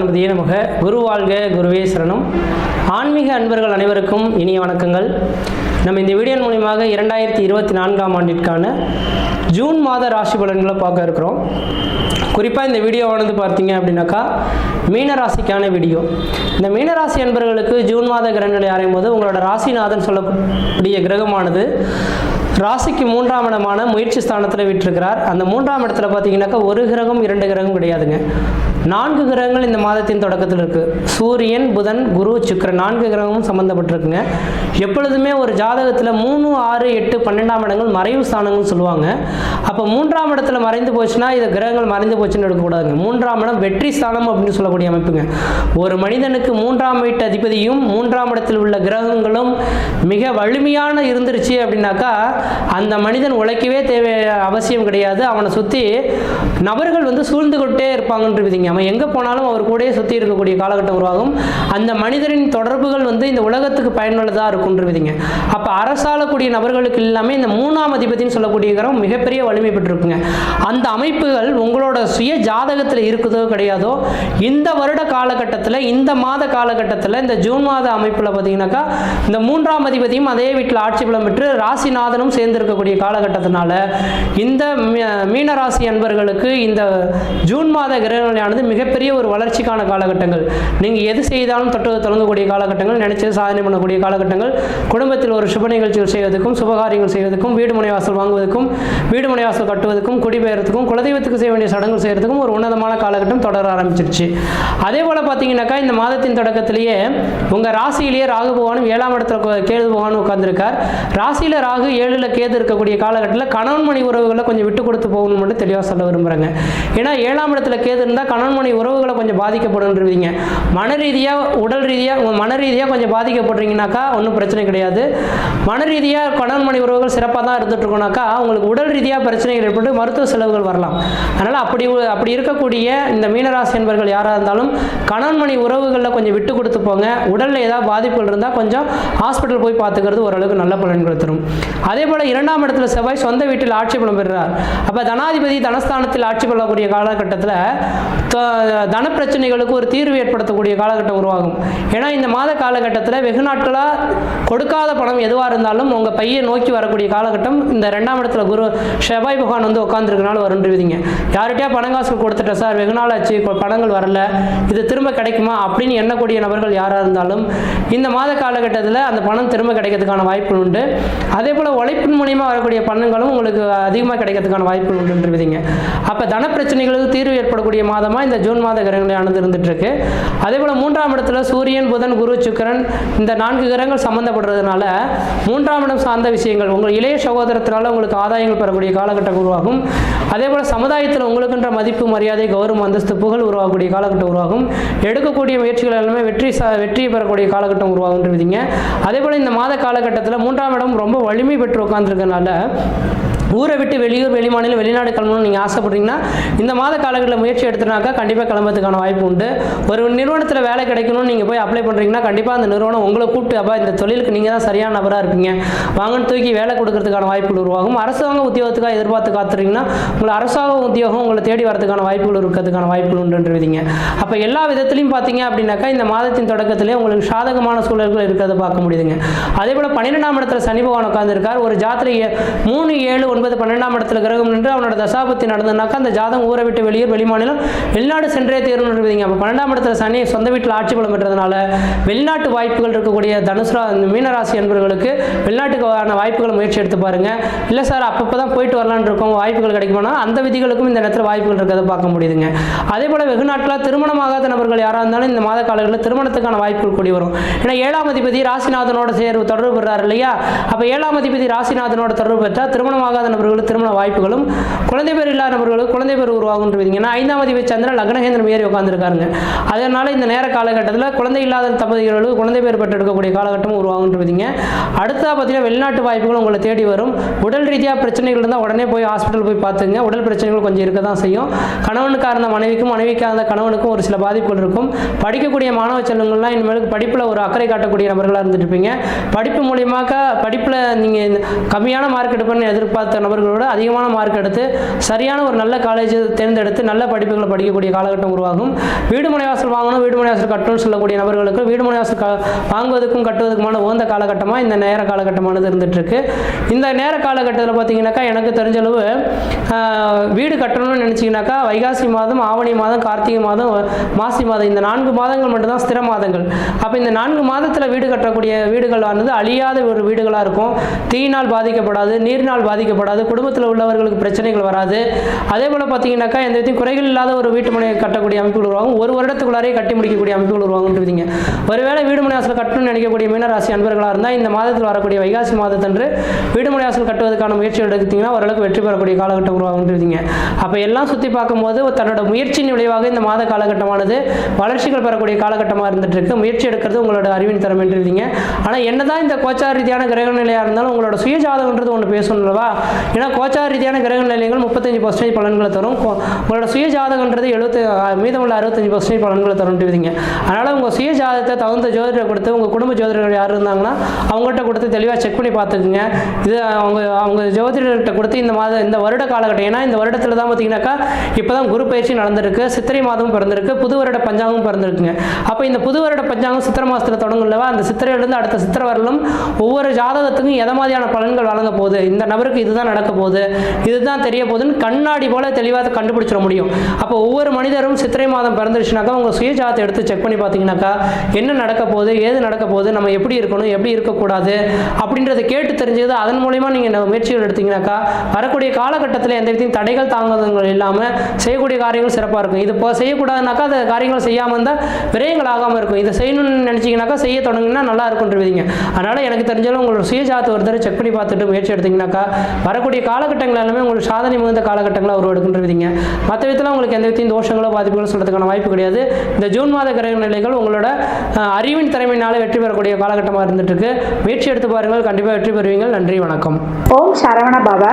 கணபதியே நமக. குரு வாழ்க, குருவே சரணம். ஆன்மீக அன்பர்கள் அனைவருக்கும் இனிய வணக்கங்கள். நம்ம இந்த வீடியோ மூலியமாக 2024ஆம் ஆண்டிற்கான ஜூன் மாத ராசி பலன்களை பார்க்க இருக்கிறோம். குறிப்பாக இந்த வீடியோவானது பார்த்தீங்க அப்படின்னாக்கா மீனராசிக்கான வீடியோ. இந்த மீனராசி அன்பர்களுக்கு ஜூன் மாத கிரகங்களை ஆராயும் போது உங்களோட ராசிநாதன் சொல்லக்கூடிய கிரகமானது ராசிக்கு 3ஆம் இடமான முயற்சி ஸ்தானத்தில் விட்டிருக்கிறார். அந்த 3ஆம் இடத்துல பார்த்தீங்கன்னாக்கா ஒரு கிரகம் 2 கிரகம் கிடையாதுங்க, 4 கிரகங்கள் இந்த மாதத்தின் தொடக்கத்தில் இருக்குது. சூரியன், புதன், குரு, சுக்கிரன் 4 கிரகமும் சம்மந்தப்பட்டிருக்குங்க. எப்பொழுதுமே ஒரு ஜாதகத்தில் 3, 6, 8, 12ஆம் இடங்கள் மறைவு ஸ்தானங்கள்னு சொல்லுவாங்க. அப்போ 3ஆம் இடத்துல மறைந்து போச்சுன்னா இது கிரகங்கள் மறைந்து போச்சுன்னு எடுக்கக்கூடாதுங்க. 3ஆம் இடம் வெற்றி ஸ்தானம் அப்படின்னு சொல்லக்கூடிய அமைப்புங்க. ஒரு மனிதனுக்கு 3ஆம் வீட்டு அதிபதியும் 3ஆம் இடத்தில் உள்ள கிரகங்களும் மிக வலிமையான இருந்துருச்சு அப்படின்னாக்கா அந்த மனிதன் உழைக்கவே தேவை அவசியம் கிடையாது. அவனை சுற்றி நபர்கள் சூழ்ந்து கொண்டே இருப்பாங்கன்றதுங்க. அவன் எங்கே போனாலும் அவர் கூடயே சுற்றி இருக்கக்கூடிய காலகட்டம் உருவாகும். அந்த மனிதரின் தொடர்புகள் இந்த உலகத்துக்கு பயனுள்ளதாக இருக்குன்றதுங்க. அப்போ அரசாளக்கூடிய நபர்களுக்கு எல்லாமே இந்த 3ஆம் அதிபதினு சொல்லக்கூடிய கிரகம் மிகப்பெரிய வலிமை பெற்றிருக்குங்க. அந்த அமைப்புகள் உங்களோட சுய ஜாதகத்தில் இருக்குதோ கிடையாதோ, இந்த வருட காலகட்டத்தில், இந்த மாத காலகட்டத்தில், இந்த ஜூன் மாத அமைப்பில் பார்த்தீங்கன்னாக்கா இந்த 3ஆம் அதிபதியும் அதே வீட்டில் ஆட்சி பலம் பெற்று ராசிநாதனும் சேர்ந்திருக்கக்கூடிய காலகட்டத்தினால இந்த மீனராசி அன்பர்களுக்கு இந்த ஜூன் மாத கிரகங்களானது மிகப்பெரிய ஒரு வளர்ச்சிக்கான காலகட்டங்கள். நீங்கள் எது செய்தாலும் தொட்டு தொடங்கக்கூடிய காலகட்டங்கள், நினைச்சது சாதனை பண்ணக்கூடிய காலகட்டங்கள், குடும்பத்தில் ஒரு சுப நிகழ்ச்சிகள் செய்வதற்கும், சுபகாரியங்கள் செய்வதற்கும், வீடு முனைவாசல் வாங்குவதற்கும், வீடு முனைவாசல் கட்டுவதற்கும், குடிபெயர்த்துக்கும், குலதெய்வத்துக்கு செய்ய வேண்டிய சடங்குகள் செய்யறதுக்கும் ஒரு உன்னதமான காலகட்டம் தொடர ஆரம்பிச்சிருச்சு. அதே போல பார்த்தீங்கன்னாக்கா இந்த மாதத்தின் தொடக்கத்திலேயே உங்கள் ராசியிலேயே ராகு பகவானும் 7ஆம் இடத்துல கேது பகவானும் உட்கார்ந்துருக்கார். ராசியில் ராகு 7ல் கேது இருக்கக்கூடிய காலகட்டத்தில் கணவன் மணி உறவுகளை கொஞ்சம் விட்டு கொடுத்து போகணும் மட்டும் தெளிவாக சொல்ல விரும்புகிறாங்க. ஏன்னா 7ஆம் இடத்துல கேது இருந்தால் கணவன் மணி உறவுகளை கொஞ்சம் பாதிக்கப்படுன்றீங்க. மன ரீதியாக, உடல் ரீதியாக, உங்கள் மன ரீதியாக கொஞ்சம் பாதிக்கப்படுறீங்கனாக்கா ஒன்றும் பிரச்சனை கிடையாது. மன ரீதியாக கணவன் மணி உறவுகள் சிறப்பாக தான் இருந்துட்டு இருக்கோம்னாக்கா உங்களுக்கு உடல் ரீதியாக பிரச்சனைகள் ஏற்பட்டு மருத்துவ செலவுகள் வரலாம். அதனால் அப்படி இருக்கக்கூடிய இந்த மீனராசி என்பர்கள் யாராக இருந்தாலும் கணவன் மணி உறவுகளில் கொஞ்சம் விட்டு கொடுத்து போங்க. உடலில் ஏதாவது பாதிப்புகள் இருந்தால் கொஞ்சம் ஹாஸ்பிட்டல் போய் பார்த்துக்கிறது ஓரளவுக்கு நல்ல பலன்கள் தரும். அதே போல் 2ஆம் இடத்துல செவ்வாய் சொந்த வீட்டில் ஆட்சி பலம் பெறுகிறார். அப்போ தனாதிபதி தனஸ்தானத்தில் ஆட்சி பெறக்கூடிய காலகட்டத்தில் தன பிரச்சனைகளுக்கு ஒரு தீர்வு ஏற்படுத்தக்கூடிய காலகட்டம் உருவாகும். ஏன்னா இந்த மாத காலகட்டத்தில் வெகு நாட்களாக கொடுக்காத பணம் எதுவாக இருந்தாலும் உங்கள் பையை நோக்கி வரக்கூடிய காலகட்டம் இந்த 2ஆம் இடத்துல குரு செவ்வாய் பகவான் உட்காந்துருக்கனால வருன்றீங்க. யார்கிட்டயா பணங்காசு கொடுத்துட்டேன் சார், வெகு நாள் ஆச்சு, பணங்கள் வரல, இது திரும்ப கிடைக்குமா அப்படின்னு எண்ணக்கூடிய நபர்கள் யாராக இருந்தாலும் இந்த மாத காலகட்டத்தில் அந்த பணம் திரும்ப கிடைக்கிறதுக்கான வாய்ப்புகள் உண்டு. அதே போல் உழைப்பின் மூலியமாக வரக்கூடிய பணங்களும் உங்களுக்கு அதிகமாக கிடைக்கிறதுக்கான வாய்ப்புகள் உண்டுன்றீங்க. அப்போ தன பிரச்சனைகளுக்கு தீர்வு ஏற்படக்கூடிய மாதமாக இந்த ஜூன் மாத கிரகங்களானது இருந்துட்டு இருக்கு. அதே போல் 3ஆம் இடத்துல சூரியன், புதன், குரு, சுக்கிரன் இந்த 4 கிரகங்கள் சம்பந்தப்படுறதுனால 3ஆம் இடம் சார்ந்த விஷயங்கள், உங்கள் இளைய சகோதரத்தினால உங்களுக்கு ஆதாயங்கள் பெறக்கூடிய காலகட்டம் உருவாகும். அதே போல் சமுதாயத்தில் உங்களுக்குன்ற மதிப்பு, மரியாதை, கௌரவம், அந்தஸ்து, புகழ் உருவாகக்கூடிய காலகட்டம் உருவாகும். எடுக்கக்கூடிய முயற்சிகள் எல்லாமே வெற்றி பெறக்கூடிய காலகட்டம் உருவாகுன்றீங்க. அதே போல் இந்த மாத காலகட்டத்தில் 3ஆம் இடம் ரொம்ப வலிமை பெற்று உட்கார்ந்துருக்கனால ஊரை விட்டு வெளியூர், வெளிமாநிலம், வெளிநாடு கிளம்பணும்னு நீங்கள் ஆசைப்படுறீங்கன்னா இந்த மாத காலகட்டத்தில் முயற்சி எடுத்துனாக்கா கண்டிப்பாக கிளம்புறதுக்கான வாய்ப்பு உண்டு. ஒரு நிறுவனத்தில் வேலை கிடைக்கணும்னு நீங்கள் போய் அப்ளை பண்ணுறீங்கன்னா கண்டிப்பாக அந்த நிறுவனம் உங்களை கூப்பிட்டு அப்போ இந்த தொழிலுக்கு நீங்கள் தான் சரியான நபராக இருப்பீங்க, வாங்கன்னு தூக்கி வேலை கொடுக்கறதுக்கான வாய்ப்புகள் உருவாகும். அரசாங்க உத்தியோகத்துக்காக எதிர்பார்த்து காத்துறீங்கன்னா உங்களை அரசாங்க உத்தியோகம் உங்களை தேடி வரதுக்கான வாய்ப்புகள் இருக்கிறதுக்கான வாய்ப்புகள் உண்டுன்றீங்க. அப்போ எல்லா விதத்துலையும் பார்த்தீங்க அப்படின்னாக்கா இந்த மாதத்தின் தொடக்கத்திலே உங்களுக்கு சாதகமான சூழல்கள் இருக்கிறத பார்க்க முடியுதுங்க. அதே போல் 12ஆம் இடத்துல சனி பகவான் உட்கார்ந்துருக்கார். ஒரு ஜாத்திரை 3, 7, 9, 12ஆம் இடத்துல கிரகம் நின்று அவனோட தசாபத்தி நடந்ததுனாக்கா அந்த ஜாதகம் ஊரை விட்டு வெளியூர், வெளிமாநிலம், வெளிநாடு சென்றே தீர்வுங்க. அப்போ 12ஆம் இடத்துல சனி சொந்த வீட்டில் ஆட்சி பலம் பெற்றதுனால வெளிநாட்டு வாய்ப்புகள் இருக்கக்கூடிய மீனராசி அன்பர்களுக்கு வெளிநாட்டுக்கான வாய்ப்புகளை முயற்சி எடுத்து பாருங்க. இல்லை சார் அப்பப்போ தான் போயிட்டு வரலான்னு இருக்கோம், வாய்ப்புகள் கிடைக்குமானா அந்த விதிகளுக்கும் இந்த நேரத்தில் வாய்ப்புகள் இருக்கிறத பார்க்க முடியுதுங்க. அதே போல் வெகு நாட்களாக திருமணமாகாத நபர்கள் யாராக இருந்தாலும் இந்த மாத காலங்களில் திருமணத்துக்கான வாய்ப்புகள் கூடி வரும். ஏன்னா 7ஆம் அதிபதி ராசிநாதனோட தொடர்பு பெறார் இல்லையா? அப்போ 7ஆம் அதிபதி ராசிநாதனோட தொடர்பு பெற்றால் திருமணமாகாத நபர்களுக்கு திருமண வாய்ப்புகளும், குழந்தை பேர் இல்லாத நபர்களுக்கு குழந்தை பேர் உருவாகுன்றீங்கன்னா 5ஆம் அதிபதி சந்திரன் லக்னகேந்திரம் ஏறி உட்காந்துருக்காருங்க. அதனால இந்த நேர காலகட்டத்தில் குழந்தை இல்லாத தம்பதிகளுக்கு குழந்தை பேர் பெற்றெடுக்கக்கூடிய காலகட்டம் உருவாகுன்றீங்க. அடுத்த பார்த்தீங்கன்னா வெளிநாட்டு வாய்ப்புகள் உங்களை தேடி வரும். உடல் ரீதியாக பிரச்சனைகள் இருந்தால் உடனே போய் ஹாஸ்பிட்டல் போய் பார்த்துங்க. இருப்பீங்க. உடல் பிரச்சனைகள் கொஞ்சம் இருக்க தான் செய்யும். கணவனுக்காக இருந்த மனைவிக்கும், மனைவிக்காக இருந்த கணவனுக்கும் ஒரு சில பாதிப்புகள் இருக்கும். படிக்கக்கூடிய மாணவ செல்வங்கள்லாம் இனிமேலுக்கு படிப்பில் ஒரு அக்கறை காட்டக்கூடிய நபர்களாக இருந்துட்டு இருப்பீங்க. படிப்பு மூலியமாக படிப்பில் நீங்கள் கம்மியான மார்க் எடுப்பேன்னு எதிர்பார்த்த நபர்களோட அதிகமான மார்க் எடுத்து சரியான ஒரு நல்ல காலேஜ் தேர்ந்தெடுத்து நல்ல படிப்புகளை படிக்கக்கூடிய காலகட்டம் உருவாகும். வீடு மனைவாசல் வாங்கணும், வீடு மனைவாசல் கட்டணும்னு சொல்லக்கூடிய நபர்களுக்கு வீடு மனைவாசல் வாங்குவதற்கும் கட்டுவதற்குமான உகந்த காலகட்டமாக இந்த நேர காலகட்டமானது இருந்துகிட்ருக்கு. இந்த நேர காலகட்டத்தில் பார்த்தீங்கன்னாக்கா எனக்கு தெரிஞ்சளவு வீடு கட்டணும்னு நினச்சிங்கனாக்கா வைகாசி மாதம், ஆவணி மாதம், கார்த்திகை மாதம், மாசி மாதம் இந்த 4 மாதங்கள் மட்டும்தான் ஸ்திர மாதங்கள். அப்போ இந்த 4 மாதத்தில் வீடு கட்டக்கூடிய வீடுகளானது அழியாத ஒரு வீடுகளாக இருக்கும். தீயினால் பாதிக்கப்படாது, நீரினால் பாதிக்கப்படாது, குடும்பத்தில் உள்ளவர்களுக்கு பிரச்சனைகள் வராது. அதே போல் பார்த்தீங்கன்னாக்கா எந்த விதத்தையும் குறைகள் இல்லாத ஒரு வீட்டு மனை கட்டக்கூடிய அமைப்புகள் உருவாகும். ஒரு வருடத்துக்குள்ளாரே கட்டி முடிக்கக்கூடிய அமைப்புகள் உருவாகுன்றீங்க. ஒருவேளை வீடு மனை வாசல் கட்டணும்னு நினைக்கக்கூடிய மீனராசி அன்பர்களாக இருந்தால் இந்த மாதத்தில் வரக்கூடிய வைகாசி மாதத்தன்று வீடு மனை வாசல் கட்டுவதற்கான முயற்சி எடுத்தீங்கன்னா ஓரளவுக்கு வெற்றி பெறக்கூடிய காலகட்டம் உருவாகுன்றீங்க. அப்போ எல்லாம் சுற்றி பார்க்கும்போது தன்னோட முயற்சியின் விளைவாக இந்த மாத காலகட்டமானது வளர்ச்சிகள் பெறக்கூடிய காலகட்டமாக இருந்துட்டு இருக்கு. முயற்சி எடுக்கிறது உங்களோட அறிவின் தரம் என்றீங்க. ஆனால் என்னதான் இந்த கோச்சார ரீதியான கிரக நிலையாக இருந்தாலும் உங்களோட சுயஜாதகன்றது ஒன்று பேசணும்லவா? ஏன்னா கோச்சார ரீதியான கிரக நிலையங்கள் 35% பலன்களை தரும். உங்களோட சுயஜாதகன்றது மீதமுள்ள 65% பலன்களை தரும்ன்றீங்க. அதனால் உங்கள் சுயஜாதகத்தை தகுந்த ஜோதிடரை கொடுத்து உங்கள் குடும்ப ஜோதிடர்கள் யார் இருந்தாங்கன்னா அவங்கள்ட்ட கொடுத்து தெளிவாக செக் பண்ணி பார்த்துக்குங்க. இது அவங்க ஜோதிடர்கிட்ட கொடுத்து இந்த வருட காலகட்டம், ஏன்னா இந்த வருடத்தில் தான் பார்த்தீங்கன்னாக்கா இப்போ தான் குரு பயிற்சி நடந்திருக்கு, சித்திரை மாதம் பிறந்திருக்கு, புது வருட பஞ்சாங்கம் பிறந்திருக்குங்க. அப்போ இந்த புது வருட பஞ்சாங்கம் சித்திரை மாதத்தில் தொடங்கும்லவா? அந்த சித்திரையிலிருந்து அடுத்த சித்திரை வரலும் ஒவ்வொரு ஜாதகத்துக்கும் எதை மாதிரியான பலன்கள் வழங்க போகுது, இந்த நபருக்கு இதுதான் நடக்க போகுது, இதுதான் தெரிய போகுதுன்னு கண்ணாடி போல தெளிவாக கண்டுபிடிச்சிட முடியும். அப்போ ஒவ்வொரு மனிதரும் சித்திரை மாதம் பிறந்துருச்சுனாக்கா உங்கள் சுயஜாதத்தை எடுத்து செக் பண்ணி பார்த்தீங்கன்னாக்கா என்ன நடக்க போகுது, ஏது நடக்க போகுது, நம்ம எப்படி இருக்கணும், எப்படி இருக்கக்கூடாது அப்படின்றத கேட்டு தெரிஞ்சது. அதன் மூலமா நீங்கள் முயற்சிகள் எடுத்தீங்கன்னாக்கா வரக்கூடிய காலகட்டத்தில் எந்த விதத்தையும் தடைகள் தாங்குதல்கள் இல்லாமல் செய்யக்கூடிய காரியங்கள் சிறப்பாக இருக்கும். இது இப்போ செய்யக்கூடாதுனாக்கா அந்த காரியங்கள் செய்யாமல் இருந்தால் விரயங்கள் ஆகாமல் இருக்கும். இதை செய்யணும்னு நினச்சிங்கனாக்கா செய்ய தொடங்கினா நல்லா இருக்குன்றீங்க. அதனால் எனக்கு தெரிஞ்சாலும் உங்களோட சுயஜாதத்தை ஒரு தடவை செக் பண்ணி பார்த்துட்டு முயற்சி எடுத்தீங்கன்னாக்கா வரக்கூடிய காலகட்டங்கள் எல்லாமே உங்களுக்கு சாதனை மிகுந்த காலகட்டங்களாக உருவெடுக்கின்றீங்க. மற்ற விதத்தில் உங்களுக்கு எந்த விதத்தையும் தோஷங்களோ பாதிப்புகளோ சொல்கிறதுக்கான வாய்ப்பு கிடையாது. இந்த ஜூன் மாத கிரக நிலைகள் உங்களோட அறிவின் திறமையினால வெற்றி பெறக்கூடிய காலகட்டமாக இருந்துட்டு இருக்கு. முயற்சி எடுத்து பாருங்கள், கண்டிப்பாக வெற்றி பெறுவீங்கள். நன்றி, வணக்கம். ஓம் சரவண பவ.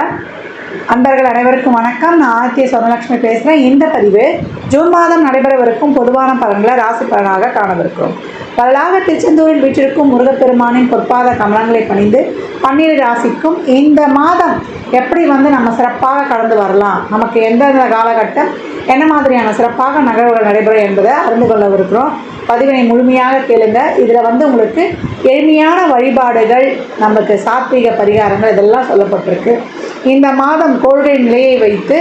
அன்பர்கள் அனைவருக்கும் வணக்கம். நான் ஆர்த்தி சொர்ணலட்சுமி பேசுகிறேன். இந்த பதிவு ஜூன் மாதம் நடைபெறவிருக்கும் பொதுவான பலன்களை ராசி பலனாக காணவிருக்கிறோம். பலராக திருச்செந்தூரில் வீற்றிருக்கும் முருகப்பெருமானின் பொற்பாத கமலங்களை பணிந்து 12 ராசிக்கும் இந்த மாதம் எப்படி நம்ம சிறப்பாக கடந்து வரலாம், நமக்கு எந்தெந்த காலகட்டம் என்ன மாதிரியான சிறப்பாக நகர்வுகள் நடைபெறும் என்பதை அறிந்து கொள்ளவிருக்கிறோம். பதிவினை முழுமையாக கேளுங்க. இதில் உங்களுக்கு எளிமையான வழிபாடுகள், நமக்கு சாத்வீக பரிகாரங்கள் இதெல்லாம் சொல்லப்பட்டிருக்கு. இந்த மாதம் கொள்கை நிலையை வைத்து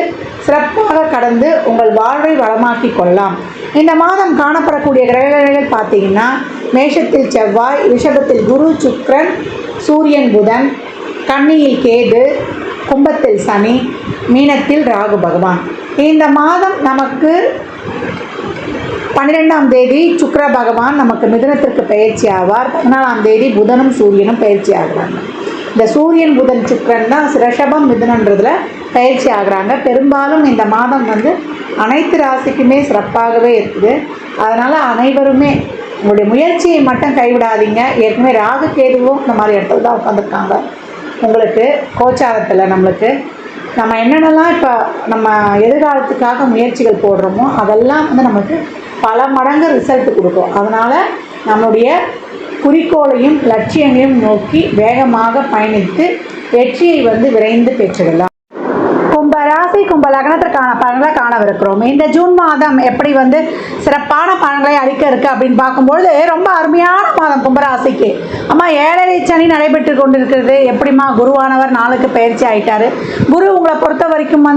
சிறப்பாக கடந்து உங்கள் வாழ்வை வளமாக்கி கொள்ளலாம். இந்த மாதம் காணப்படக்கூடிய கிரகங்கள் பார்த்தீங்கன்னா மேஷத்தில் செவ்வாய், ரிஷபத்தில் குரு, சுக்கிரன், சூரியன், புதன், கன்னியில் கேது, கும்பத்தில் சனி, மீனத்தில் ராகு பகவான். இந்த மாதம் நமக்கு 12ஆம் தேதி சுக்கிர பகவான் நமக்கு மிதுனத்திற்கு பயிற்சி ஆவார். 14ஆம் தேதி புதனும் சூரியனும் பயிற்சி ஆகிறாங்க. இந்த சூரியன், புதன், சுக்கிரன் தான் ரிஷபம் மிதுனன்றதுல பயிற்சி ஆகிறாங்க. பெரும்பாலும் இந்த மாதம் அனைத்து ராசிக்குமே சிறப்பாகவே இருக்குது. அதனால் அனைவருமே உங்களுடைய முயற்சியை மட்டும் கைவிடாதீங்க. ஏற்கனவே ராகு கேதுவும் இந்த மாதிரி இடத்துல தான் உட்காந்துருக்காங்க. உங்களுக்கு கோச்சாரத்தில் நம்ம என்னென்னலாம் இப்போ நம்ம எதிர்காலத்துக்காக முயற்சிகள் போடுறோமோ அதெல்லாம் நமக்கு பல மடங்கு ரிசல்ட் கொடுக்கும். அதனால் நம்மளுடைய குறிக்கோளையும் லட்சியங்களையும் நோக்கி வேகமாக பயணித்து வெற்றியை விரைந்து பெற்றிடலாம். கும்பராசி கும்ப லக்னத்திற்கான பலன்களை காணவிருக்கிறோம். இந்த ஜூன் மாதம் எப்படி சிறப்பான பலன்களை அளிக்க இருக்கு அப்படின்னு பார்க்கும்பொழுது ரொம்ப அருமையான மாதம் கும்பராசிக்கு. அம்மா 7.5 சனி நடைபெற்று கொண்டிருக்கிறது. எப்படிமா குருவானவர் 4க்கு பயிற்சி ஆயிட்டாரு. குரு உங்களை பொறுத்த வரைக்கும்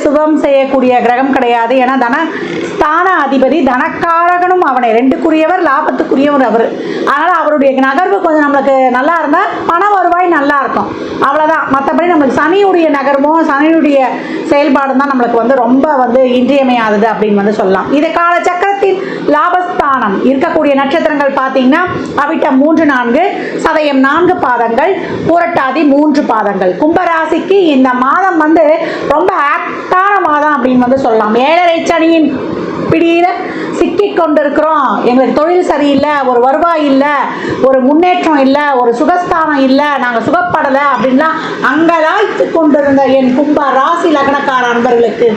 சுகம் செய்யக்கூடிய கிரகம் கிடையாது. ஏன்னா தனஸ்தான அதிபதி, தனக்காரகனும் அவனை, 2க்குரியவர், லாபத்துக்குரியவர் அவர். அதனால் அவருடைய நகர்வு கொஞ்சம் நம்மளுக்கு நல்லா இருந்தால் பண வருவாய் நல்லா இருக்கும், அவ்வளோதான். மற்றபடி நம்மளுக்கு சனியுடைய நகர்வும் சனியுடைய செயல்பாடும் தான் நம்மளுக்கு ரொம்ப இன்றியமையாதது அப்படின்னு சொல்லலாம். இது கால சக்கரத்தின் லாபஸ்தானம். இருக்கக்கூடிய நட்சத்திரங்கள் பார்த்தீங்கன்னா அவிட்டம் 3, 4, சதயம் 4 பாதங்கள், பூரட்டாதி 3 பாதங்கள். கும்பராசிக்கு இந்த மாதம் ரொம்ப ஆக்டான மாதம் அப்படின்னு சொல்லலாம். 7.5 சனியின் பிடியில் சிக்கி கொண்டிருக்கிறோம், எங்களுக்கு தொழில் சரியில்லை, ஒரு வருவாய் இல்லை, ஒரு முன்னேற்றம் இல்லை, ஒரு சுகஸ்தானம் இல்லை, நாங்கள் சுகப்படலை அப்படின்லாம் அங்கலாய்த்து கொண்டிருந்த என் கும்ப ராசி லக்னக்கார அன்பர்களுக்கு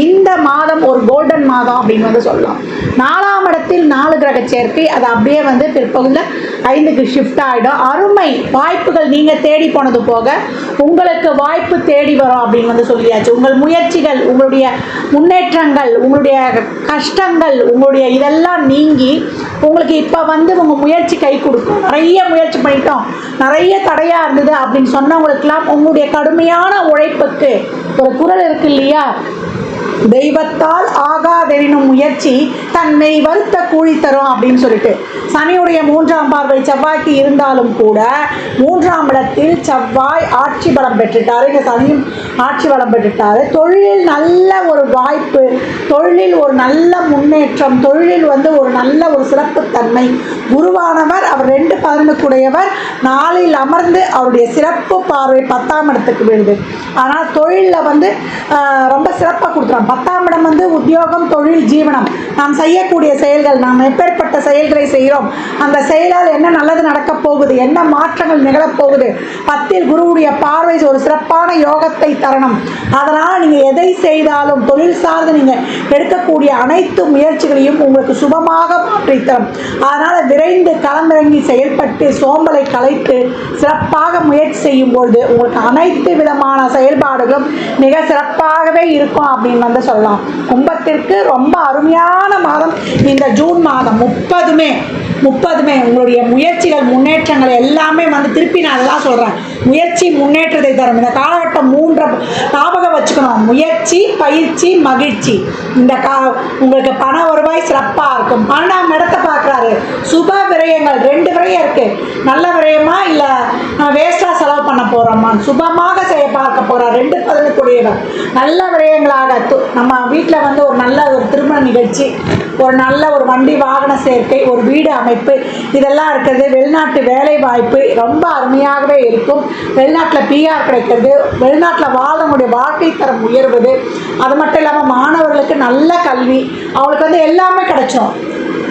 இந்த மாதம் ஒரு கோல்டன் மாதம் அப்படின்னு வந்து சொல்லலாம். 4ஆம் இடத்தில் 4 கிரக சேர்க்கை, அது அப்படியே வந்து பிற்பகுதியில் 5க்கு ஷிஃப்ட் ஆகிடும். அருமை வாய்ப்புகள் நீங்கள் தேடி போனது போக உங்களுக்கு வாய்ப்பு தேடி வரும் அப்படின்னு வந்து சொல்லியாச்சு. உங்கள் முயற்சிகள், உங்களுடைய முன்னேற்றங்கள், உங்களுடைய கஷ்டங்கள், உங்களுடைய இதெல்லாம் நீங்கி உங்களுக்கு இப்போ வந்து உங்கள் முயற்சி கை கொடுக்கும். நிறைய முயற்சி பண்ணிட்டோம், நிறைய தடையாக இருந்தது அப்படின்னு சொன்னவங்களுக்கெல்லாம் உங்களுடைய கடுமையான உழைப்புக்கு ஒரு குரல் இருக்கு இல்லையா, தெய்வத்தால் ஆகாதெனினும் முயற்சி தன்மை வருத்த கூலி தரும் அப்படின்னு சொல்லிட்டு. சனியுடைய 3ஆம் பார்வை செவ்வாய்க்கு இருந்தாலும் கூட 3ஆம் இடத்தில் செவ்வாய் ஆட்சி பலம் பெற்றுட்டாரு. இங்கே சனியும் ஆட்சி பலம் பெற்றுட்டாரு. தொழிலில் நல்ல ஒரு வாய்ப்பு, தொழிலில் ஒரு நல்ல முன்னேற்றம், தொழிலில் வந்து ஒரு நல்ல ஒரு சிறப்புத்தன்மை. குருவானவர் அவர் 2-11 4இல் அமர்ந்து அவருடைய சிறப்பு பார்வை 10ஆம் இடத்துக்கு விழுது. ஆனால் தொழிலில் வந்து ரொம்ப சிறப்பாக கொடுத்துறாங்க. 10ஆம் இடம் வந்து உத்தியோகம், தொழில், ஜீவனம், நாம் செய்யக்கூடிய செயல்கள், நாம் எப்பேற்பட்ட செயல்களை செய்கிறோம், அந்த செயலால் என்ன நல்லது நடக்கப் போகுது, என்ன மாற்றங்கள் நிகழப்போகுது. 10இல் குருவுடைய பார்வை ஒரு சிறப்பான யோகத்தை தரணும். அதனால் நீங்கள் எதை செய்தாலும் தொழில் சார்ந்து நீங்கள் எடுக்கக்கூடிய அனைத்து முயற்சிகளையும் உங்களுக்கு சுபமாக மாற்றித்தரும். அதனால் விரைந்து களமிறங்கி செயல்பட்டு சோம்பலை கலைத்து சிறப்பாக முயற்சி செய்யும் பொழுது உங்களுக்கு அனைத்து விதமான செயல்பாடுகளும் மிக சிறப்பாகவே இருக்கும் அப்படின்னு வந்து சொல்லலாம். கும்பத்திற்கு ரொம்ப அருமையான மாதம் இந்த ஜூன் மாதம். 30மே உங்களுடைய முயற்சிகள், முன்னேற்றங்கள் எல்லாமே வந்து திருப்பி நான் அதெல்லாம் சொல்கிறேன், முயற்சி முன்னேற்றத்தை தரும். இந்த காலகட்டம் 3 ஞாபகம் வச்சுக்கணும்: முயற்சி, பயிற்சி, மகிழ்ச்சி. இந்த உங்களுக்கு பண வருவாய் சிறப்பாக இருக்கும். 12ஆம் இடத்தை பார்க்குறாரு. சுப விரயங்கள் 2 விரயம் இருக்குது. நல்ல விரயமா இல்லை வேஸ்ட்டாக செலவு பண்ண போகிறோமா, சுபமாக செய்ய பார்க்க போகிறார். 2-11 நல்ல விரயங்களாக நம்ம வீட்டில் வந்து ஒரு நல்ல ஒரு திருமண நிகழ்ச்சி, ஒரு நல்ல ஒரு வண்டி வாகன சேர்க்கை, ஒரு வீடு அமைப்பு, இதெல்லாம் இருக்கிறது. வெளிநாட்டு வேலை வாய்ப்பு ரொம்ப அருமையாகவே இருக்கும். வெளிநாட்டில் பிஆர் கிடைக்கிறது, வெளிநாட்டில் வாழக்கூடிய வாழ்க்கை தரம் உயர்வது. அது மட்டும் இல்லாமல் மாணவர்களுக்கு நல்ல கல்வி, அவங்களுக்கு வந்து எல்லாமே கிடைச்சிடும்.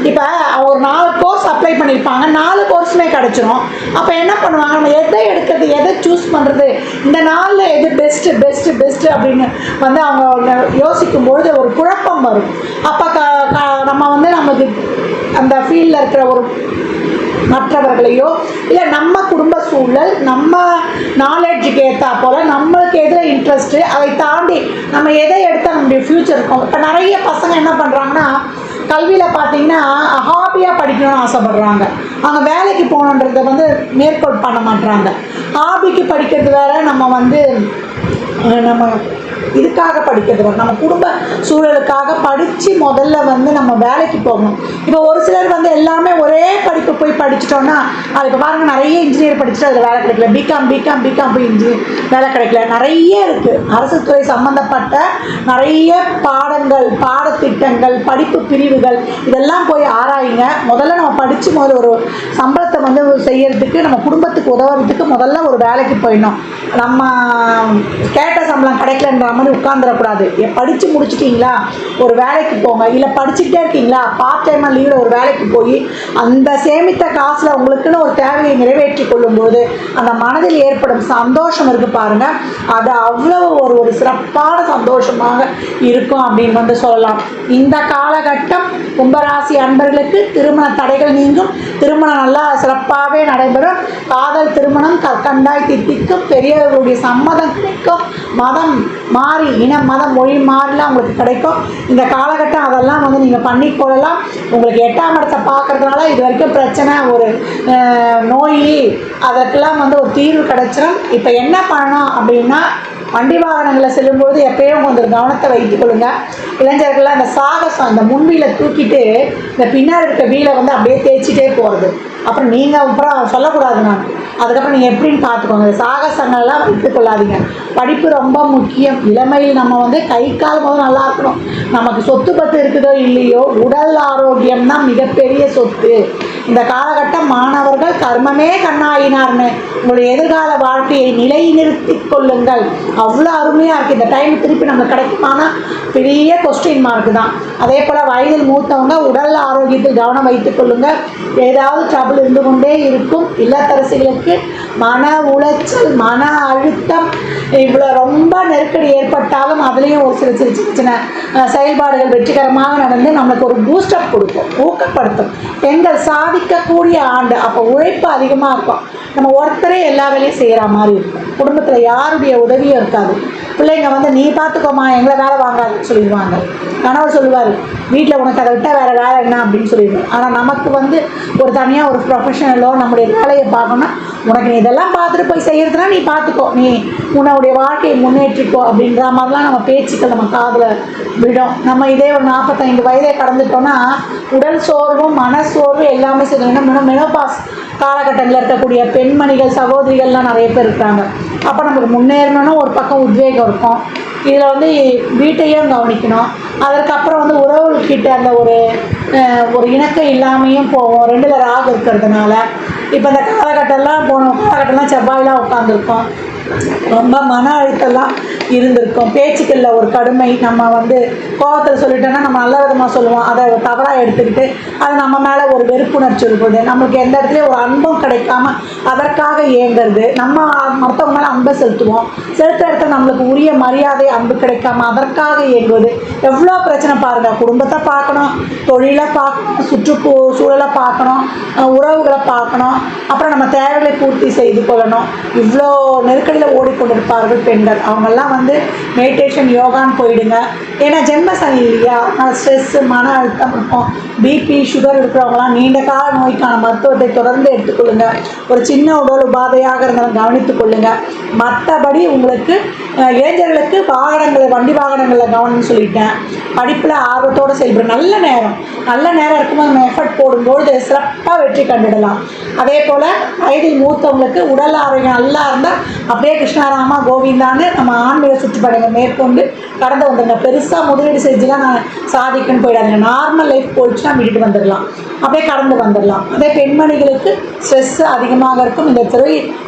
இப்போ ஒரு 4 கோர்ஸ் அப்ளை பண்ணியிருப்பாங்க, 4 கோர்ஸுமே கிடச்சிரும். அப்போ என்ன பண்ணுவாங்க, நம்ம எதை எடுக்கிறது, எதை சூஸ் பண்ணுறது, இந்த 4ல் எது பெஸ்ட்டு அப்படின்னு வந்து அவங்க யோசிக்கும்பொழுது ஒரு குழப்பம் வரும். அப்போ நம்ம வந்து நமக்கு அந்த ஃபீல்டில் இருக்கிற ஒரு மற்றவர்களையோ இல்லை நம்ம குடும்ப சூழல், நம்ம நாலேஜுக்கு ஏற்றா போல் நம்மளுக்கு எதில் இன்ட்ரெஸ்ட்டு, அதை தாண்டி நம்ம எதை எடுத்தால் நம்முடைய ஃப்யூச்சர் இருக்கும். இப்போ நிறைய பசங்க என்ன பண்ணுறாங்கன்னா, கல்வியில் பார்த்தீங்கன்னா ஹாபியாக படிக்கணும்னு ஆசைப்படுறாங்க. அவங்க வேலைக்கு போகணுன்றதை வந்து மேற்கோள் பண்ண மாட்டுறாங்க. ஹாபிக்கு படிக்கிறது வேறு, நம்ம இதுக்காக படிக்கிறது வேறு, நம்ம குடும்ப சூழலுக்காக படித்து முதல்ல வந்து நம்ம வேலைக்கு போகணும். இப்போ ஒரு சிலர் வந்து எல்லாமே ஒரே படிப்பு போய் படிச்சிட்டோன்னா, அது இப்போ பாருங்கள், நிறைய இன்ஜினியர் படிச்சுட்டு அதில் வேலை கிடைக்கல, பிகாம் போய் இன்ஜினியர் வேலை கிடைக்கல. நிறைய இருக்குது அரசு துறை சம்மந்தப்பட்ட நிறைய பாடங்கள், பாடத்திட்டங்கள், படிப்பு பிரிவுகள், இதெல்லாம் போய் ஆராயுங்க. முதல்ல நம்ம படித்து ஒரு சம்பளத்தை வந்து செய்யறதுக்கு, நம்ம குடும்பத்துக்கு உதவுறதுக்கு முதல்ல ஒரு வேலைக்கு போயிடணும். நம்ம கேட்ட சம்பளம் கிடைக்கலன்ற மாதிரி உட்காந்துடக்கூடாது. படித்து முடிச்சிட்டிங்களா ஒரு வேலைக்கு போங்க, இல்லை படிச்சுக்கிட்டே இருக்கீங்களா பார்ட் டைமாக லீவில் ஒரு வேலைக்கு போய் அந்த சேமித்த காசில் உங்களுக்குன்னு ஒரு தேவையை நிறைவேற்றி கொள்ளும்போது அந்த மனதில் ஏற்படும் சந்தோஷம் இருக்குது பாருங்கள், அது அவ்வளோ ஒரு சிறப்பான சந்தோஷமாக இருக்கும் அப்படின்னு வந்து சொல்லலாம். இந்த காலகட்டம் கும்பராசி அன்பர்களுக்கு திருமண தடைகள் நீங்கும், திருமணம் நல்லா சிறப்பாகவே நடைபெறும். காதல் திருமணம் கண்டாய் தித்திக்கும், பெரியவர்களுடைய சம்மதம் கிடைக்கும், மதம் மாறி இனம் மதம் மொழி மாறிலாம் உங்களுக்கு கிடைக்கும். இந்த காலகட்டம் அதெல்லாம் வந்து நீங்கள் பண்ணிக்கொள்ளலாம். உங்களுக்கு 8ஆம் இடத்தை பார்க்குறதுனால இது வரைக்கும் பிரச்சனை, ஒரு நோய், அதற்கெல்லாம் வந்து ஒரு தீர்வு கிடைச்சிடும். இப்போ என்ன பண்ணணும் அப்படின்னா, வண்டி வாகனங்களில் செல்லும்போது எப்பயும் கொஞ்சம் கவனத்தை வைத்துக் கொள்ளுங்க. இளைஞர்கள்லாம் இந்த சாகசம், இந்த முன்வீலை தூக்கிட்டு இந்த பின்னாடி இருக்க வீலை வந்து அப்படியே தேய்ச்சிட்டே போகிறது, அப்புறம் நீங்கள் அப்புறம் சொல்லக்கூடாது. நான் அதுக்கப்புறம் நீங்கள் எப்படின்னு பார்த்துக்கோங்க. சாகசங்கள்லாம் விட்டுக் கொள்ளாதீங்க. படிப்பு ரொம்ப முக்கியம். இளமையில் நம்ம வந்து கை கால் முதல் நல்லா இருக்கணும். நமக்கு சொத்து பத்து இருக்குதோ இல்லையோ, உடல் ஆரோக்கியம் தான் மிகப்பெரிய சொத்து. இந்த காலகட்டம் மாணவர்கள் கர்மமே கண்ணாயினார்னு உங்களுடைய எதிர்கால வாழ்க்கையை நிலைநிறுத்தி கொள்ளுங்கள். அவ்வளோ அருமையாக இருக்குது. இந்த டைம் திருப்பி நமக்கு கிடைக்குமானா பெரிய கொஸ்டின் மார்க் தான். அதே போல் வயதில் மூத்தவங்க உடல் ஆரோக்கியத்தில் கவனம் வைத்துக் கொள்ளுங்கள். ஏதாவது ட்ரபிள் இருந்து கொண்டே இருக்கும். இல்லத்தரசிகளுக்கு மன உளைச்சல், மன அழுத்தம், இவ்வளோ ரொம்ப நெருக்கடி ஏற்பட்டாலும் அதுலேயும் ஒரு சின்ன சின்ன செயல்பாடுகள் வெற்றிகரமாக நடந்து நம்மளுக்கு ஒரு பூஸ்டப் கொடுக்கும், ஊக்கப்படுத்தும். பெண்கள் சாதிக்கக்கூடிய ஆண்டு. அப்போ உழைப்பு அதிகமாக இருக்கும். நம்ம ஒருத்தரே எல்லா வேலையும் செய்கிற மாதிரி இருக்கும். குடும்பத்தில் யாருடைய உதவியும் இருக்காது. பிள்ளைங்க நீ பார்த்துக்கோமா, எங்களை வேலை வாங்காதுன்னு சொல்லிடுவாங்க. கணவர் சொல்லுவார், வீட்டில் உனக்கு அதை விட்டால் வேறு வேலை என்ன அப்படின்னு சொல்லிடுவோம். ஆனால் நமக்கு ஒரு தனியாக ஒரு ப்ரொஃபஷனலோ நம்முடைய வேலையை பார்க்கணும்னா, உனக்கு நீ இதெல்லாம் பார்த்துட்டு போய் செய்கிறதுனா நீ பார்த்துக்கோ, நீ உன்னுடைய வாழ்க்கையை முன்னேற்றிக்கோ அப்படின்ற மாதிரிலாம் நம்ம பேச்சுக்கள் நம்ம காதில் விடும். நம்ம இதே ஒரு 45 வயதை கடந்துட்டோன்னா உடல் சோர்வும் மன சோர்வு எல்லாமே செய்யணும். மெனோபாஸ் காலகட்டத்தில் இருக்கக்கூடிய பெண்மணிகள் சகோதரிகள்லாம் நிறைய பேர் இருக்காங்க. அப்போ நமக்கு முன்னேறணும்னு ஒரு பக்கம் உத்வேகம் இருக்கும். இதில் வீட்டையும் கவனிக்கணும். அதற்கப்புறம் உறவுகிட்ட அந்த ஒரு இணக்கம் இல்லாமையும் போவோம். 2ல் ராகு இருக்கிறதுனால இப்போ இந்த காலகட்டம்லாம் செவ்வாயெலாம் உட்காந்துருக்கோம். ரொம்ப மன அழுத்தம்லாம் இருந்திருக்கும். பேச்சுக்களில் ஒரு கடுமை. நம்ம கோபத்தில் சொல்லிட்டோன்னா நம்ம நல்ல விதமாக சொல்லுவோம், அதை தவறாக எடுத்துக்கிட்டு அது நம்ம மேலே ஒரு வெறுப்புணர்ச்சி இருக்குது. நம்மளுக்கு எந்த இடத்துலையும் ஒரு அன்பும் கிடைக்காம அதற்காக ஏங்குறது. நம்ம மற்றவங்க மேலே அன்பை செலுத்துவோம். செலுத்த இடத்துல நம்மளுக்கு உரிய மரியாதை அன்பு கிடைக்காம அதற்காக ஏங்குவது. எவ்வளோ பிரச்சனை பாருங்கள். குடும்பத்தை பார்க்கணும், தொழிலை பார்க்கணும், சுற்றுச்சூழலை பார்க்கணும், உறவுகளை பார்க்கணும், அப்புறம் நம்ம தேவைகளை பூர்த்தி செய்து கொள்ளணும். இவ்வளோ நெருக்கடியில் ஓடிக்கொண்டிருப்பார்கள் பெண்கள். அவங்கெல்லாம் மெடிடேஷன் யோகான்னு போயிடுங்க. ஏன்னா ஜென்ம சனி இல்லையா, அதனால் ஸ்ட்ரெஸ்ஸு மன அழுத்தம் இருக்கும். பிபி சுகர் இருக்கிறவங்களாம் நீண்ட கால நோய்க்கான மருத்துவத்தை தொடர்ந்து எடுத்துக்கொள்ளுங்க. ஒரு சின்ன உடல் உபாதையாக இருந்தாலும் கவனித்துக் கொள்ளுங்கள். மற்றபடி உங்களுக்கு இளைஞர்களுக்கு வண்டி வாகனங்களில் கவனம்னு சொல்லிட்டேன். படிப்பில் ஆர்வத்தோடு செயல்படும். நல்ல நேரம் இருக்கும்போது நம்ம எஃபர்ட் போடும்போது சிறப்பாக வெற்றி கண்டுடலாம். அதே போல் வயதில் மூத்தவங்களுக்கு உடல் ஆரோக்கியம் நல்லா இருந்தால் அப்படியே கிருஷ்ணாராமா கோவிந்தான்னு நம்ம ஆன்மீக சுற்றுப்பயணங்கள் மேற்கொண்டு கடந்து வந்துடுங்க. பெருசாக முதலீடு செஞ்சுலாம் நான் சாதிக்கணும்னு போயிடாதுங்க. நார்மல் லைஃப் போயிடுச்சுன்னா விட்டுட்டு வந்துடலாம், அப்படியே கடந்து வந்துடலாம். அதே பெண்மணிகளுக்கு ஸ்ட்ரெஸ்ஸு அதிகமாக இருக்கும்.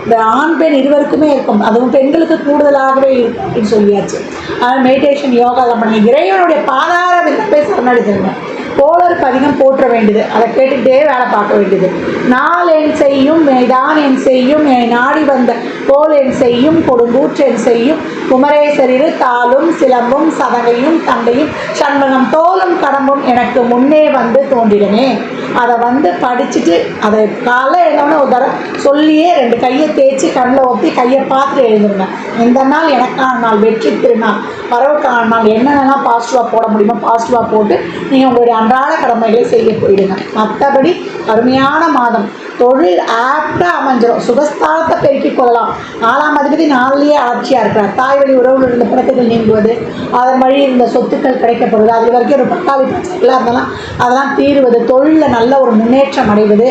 இந்த ஆண் பெண் இருவருக்குமே இருக்கும். அதுவும் பெண்களுக்கு கூடுதலாகவே இருக்கும் அப்படின்னு சொல்லியாச்சு. அதனால் மெடிடேஷன் யோகா பண்ணுங்க. இறைவனுடைய பாதார விண்ணப்பை சரணடைஞ்சிருங்க. கோளருக்கு அதிகம் போற்ற வேண்டியது, அதை கேட்டுக்கிட்டே வேலை பார்க்க வேண்டியது. நாள் என் செய்யும் தான் என் செய்யும் நாடி வந்த கோல் என் செய்யும் கொடுங்கூற்று என் செய்யும் குமரேசரிரு தாளும் சிலம்பும் சதகையும் தண்டையும் சண்முகம் தோலும் கடம்பும் எனக்கு முன்னே தோன்றிடனே. அதை படிச்சுட்டு அதை காலைல எழுந்தவொடனே ஒரு தடவை சொல்லியே 2 கையை தேய்ச்சி கண்ணில் ஒத்தி கையை பார்த்துட்டு எழுந்துருங்க. இந்த நாள் எனக்கான நாள், வெற்றி திருநாள், வரவுக்கான நாள். என்னென்னலாம் பாசிட்டிவாக போட முடியுமோ பாசிட்டிவாக போட்டு நீங்கள் உங்களுடைய அன்றாட கடமைகளை செய்ய போயிடுங்க. மற்றபடி அருமையான மாதம். தொழில் ஆப்டாக அமைஞ்சிடும். சுகஸ்தானத்தை பெருக்கிக் கொள்ளலாம். 4ஆம் அதிபதி 4லேயே ஆட்சியாக இருக்கிறார். தாய் வழி உறவுகள் இருந்த பிணக்குகள் நீங்குவது, அதன் வழி இருந்த சொத்துக்கள் கிடைக்கப்படுவது, அது வரைக்கும் ஒரு பட்டாளி பிரச்சனைகளாக இருந்தாலும் அதெல்லாம் தீருவது, தொழிலில் நல்ல ஒரு முன்னேற்றம் அடைவது,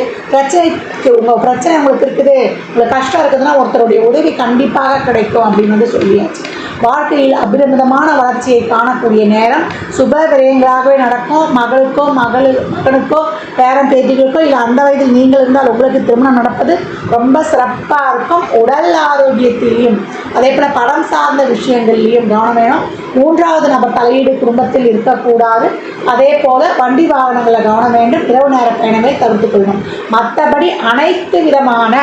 உங்கள் பிரச்சனை உங்களுக்கு இருக்குது, உங்களுக்கு கஷ்டம் இருக்குதுன்னா ஒருத்தருடைய உதவி கண்டிப்பாக கிடைக்கும் அப்படின்னு சொல்லியாச்சு. வாழ்க்கையில் அபிரமிதமான வளர்ச்சியை காணக்கூடிய நேரம். சுப விரயங்களாகவே நடக்கும். மகனுக்கோ பேரன் பேத்திகளுக்கோ இல்லை அந்த வயதில் நீங்கள் இருந்தால் உங்களுக்கு திருமணம் நடப்பது ரொம்ப சிறப்பாக இருக்கும். உடல் ஆரோக்கியத்திலையும் அதே போல் படம் சார்ந்த விஷயங்கள்லையும் கவனம் வேணும். 3வது நபர் தலையீடு குடும்பத்தில் இருக்கக்கூடாது. அதே போல் வண்டி வாகனங்களில் கவனம் வேண்டும். இரவு நேர பயணங்களை தவிர்த்துக் கொள்ளணும். மற்றபடி அனைத்து விதமான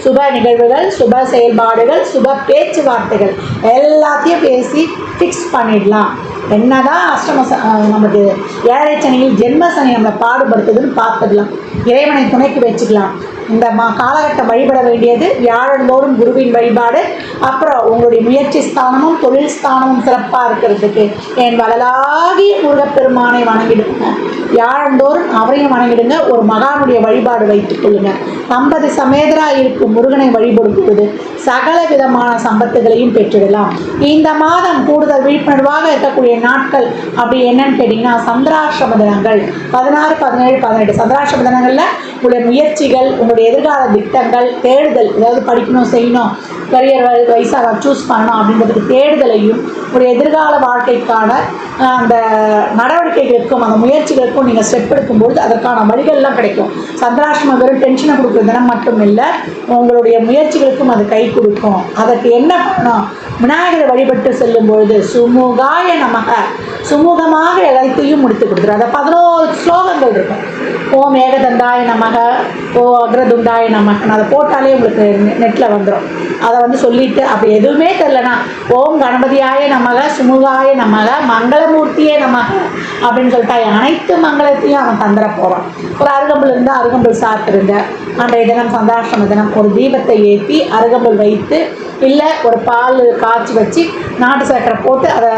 சுப நிகழ்வுகள், சுப செயல்பாடுகள், சுப பேச்சுவார்த்தைகள் எல்லாத்தையும் பேசி ஃபிக்ஸ் பண்ணிடலாம். என்னதான் நமக்கு ஏழரை சனியில் ஜென்ம சனி நம்மளை பாடுபடுத்துதுன்னு பார்த்துக்கலாம். இறைவனை துணைக்கு வச்சுக்கலாம். இந்த காலகட்டம் வழிபட வேண்டியது வியாழந்தோறும் குருவின் வழிபாடு. அப்புறம் உங்களுடைய முயற்சி ஸ்தானமும் தொழில் ஸ்தானமும் சிறப்பாக இருக்கிறதுக்கு என் வளலாகிய முருகப்பெருமானை வணங்கிடுங்க. வியாழந்தோறும் அவரையும் வணங்கிடுங்க. ஒரு மகானுடைய வழிபாடு வைத்துக் கொள்ளுங்க. 50 சமேதராக இருக்கும் முருகனை வழிபடுத்துவது சகல விதமான சம்பத்துகளையும் பெற்றிடலாம். இந்த மாதம் கூடுதல் விழிப்புணர்வாக இருக்கக்கூடிய நாட்கள் அப்படி என்னன்னு கேட்டிங்கன்னா சந்திராஷ்டம தினங்கள் 16, 17, 18. சந்திராஷ்டம தினங்களில் உங்களுடைய முயற்சிகள், உங்களுடைய உங்களுடைய எதிர்கால திட்டங்கள் தேடுதல், ஏதாவது படிக்கணும் செய்யணும் கரியர் வைஸாக சூஸ் பண்ணணும் அப்படின்றதுக்கு தேடுதலையும் ஒரு எதிர்கால வாழ்க்கைக்கான அந்த நடவடிக்கைகளுக்கும் அந்த முயற்சிகளுக்கும் நீங்கள் ஸ்டெப் எடுக்கும்போது அதற்கான வழிகள்லாம் கிடைக்கும். சந்திராஷ்டமம் வெறும் டென்ஷனை கொடுக்குற தினம் மட்டும் இல்லை, உங்களுடைய முயற்சிகளுக்கும் அது கை கொடுக்கும். அதற்கு என்ன பண்ணணும்? விநாயகரை வழிபட்டு செல்லும் பொழுது சுமுகாய நமக, சுமூகமாக எல்லாத்தையும் முடித்து கொடுத்துரு. அதை 11 ஸ்லோகங்கள் இருக்கும். ஓம் ஏகதண்டாய நமக, ஓ அக்ரதுண்டாய நமக, அதை போட்டாலே உங்களுக்கு நெட்டில் வந்துடும். அதை சொல்லிவிட்டு அப்படி எதுவுமே தெரிலனா ஓம் கணபதியாய நமக, சுமுகாய நமக, மங்களமூர்த்தியே நமக அப்படின்னு சொல்லிட்டா அனைத்து மங்களத்தையும் அவன் தந்துட போகிறான். ஒரு அருகம்புல் இருந்தால் அருகம்புல் சாப்பிட்டுருங்க. அன்றைய தினம் சந்தாஷ்டம தினம் ஒரு தீபத்தை ஏற்றி அருகம்புல் வைத்து, இல்லை ஒரு பால் காய்ச்சி வச்சு நாட்டு சர்க்கரை போட்டு அதை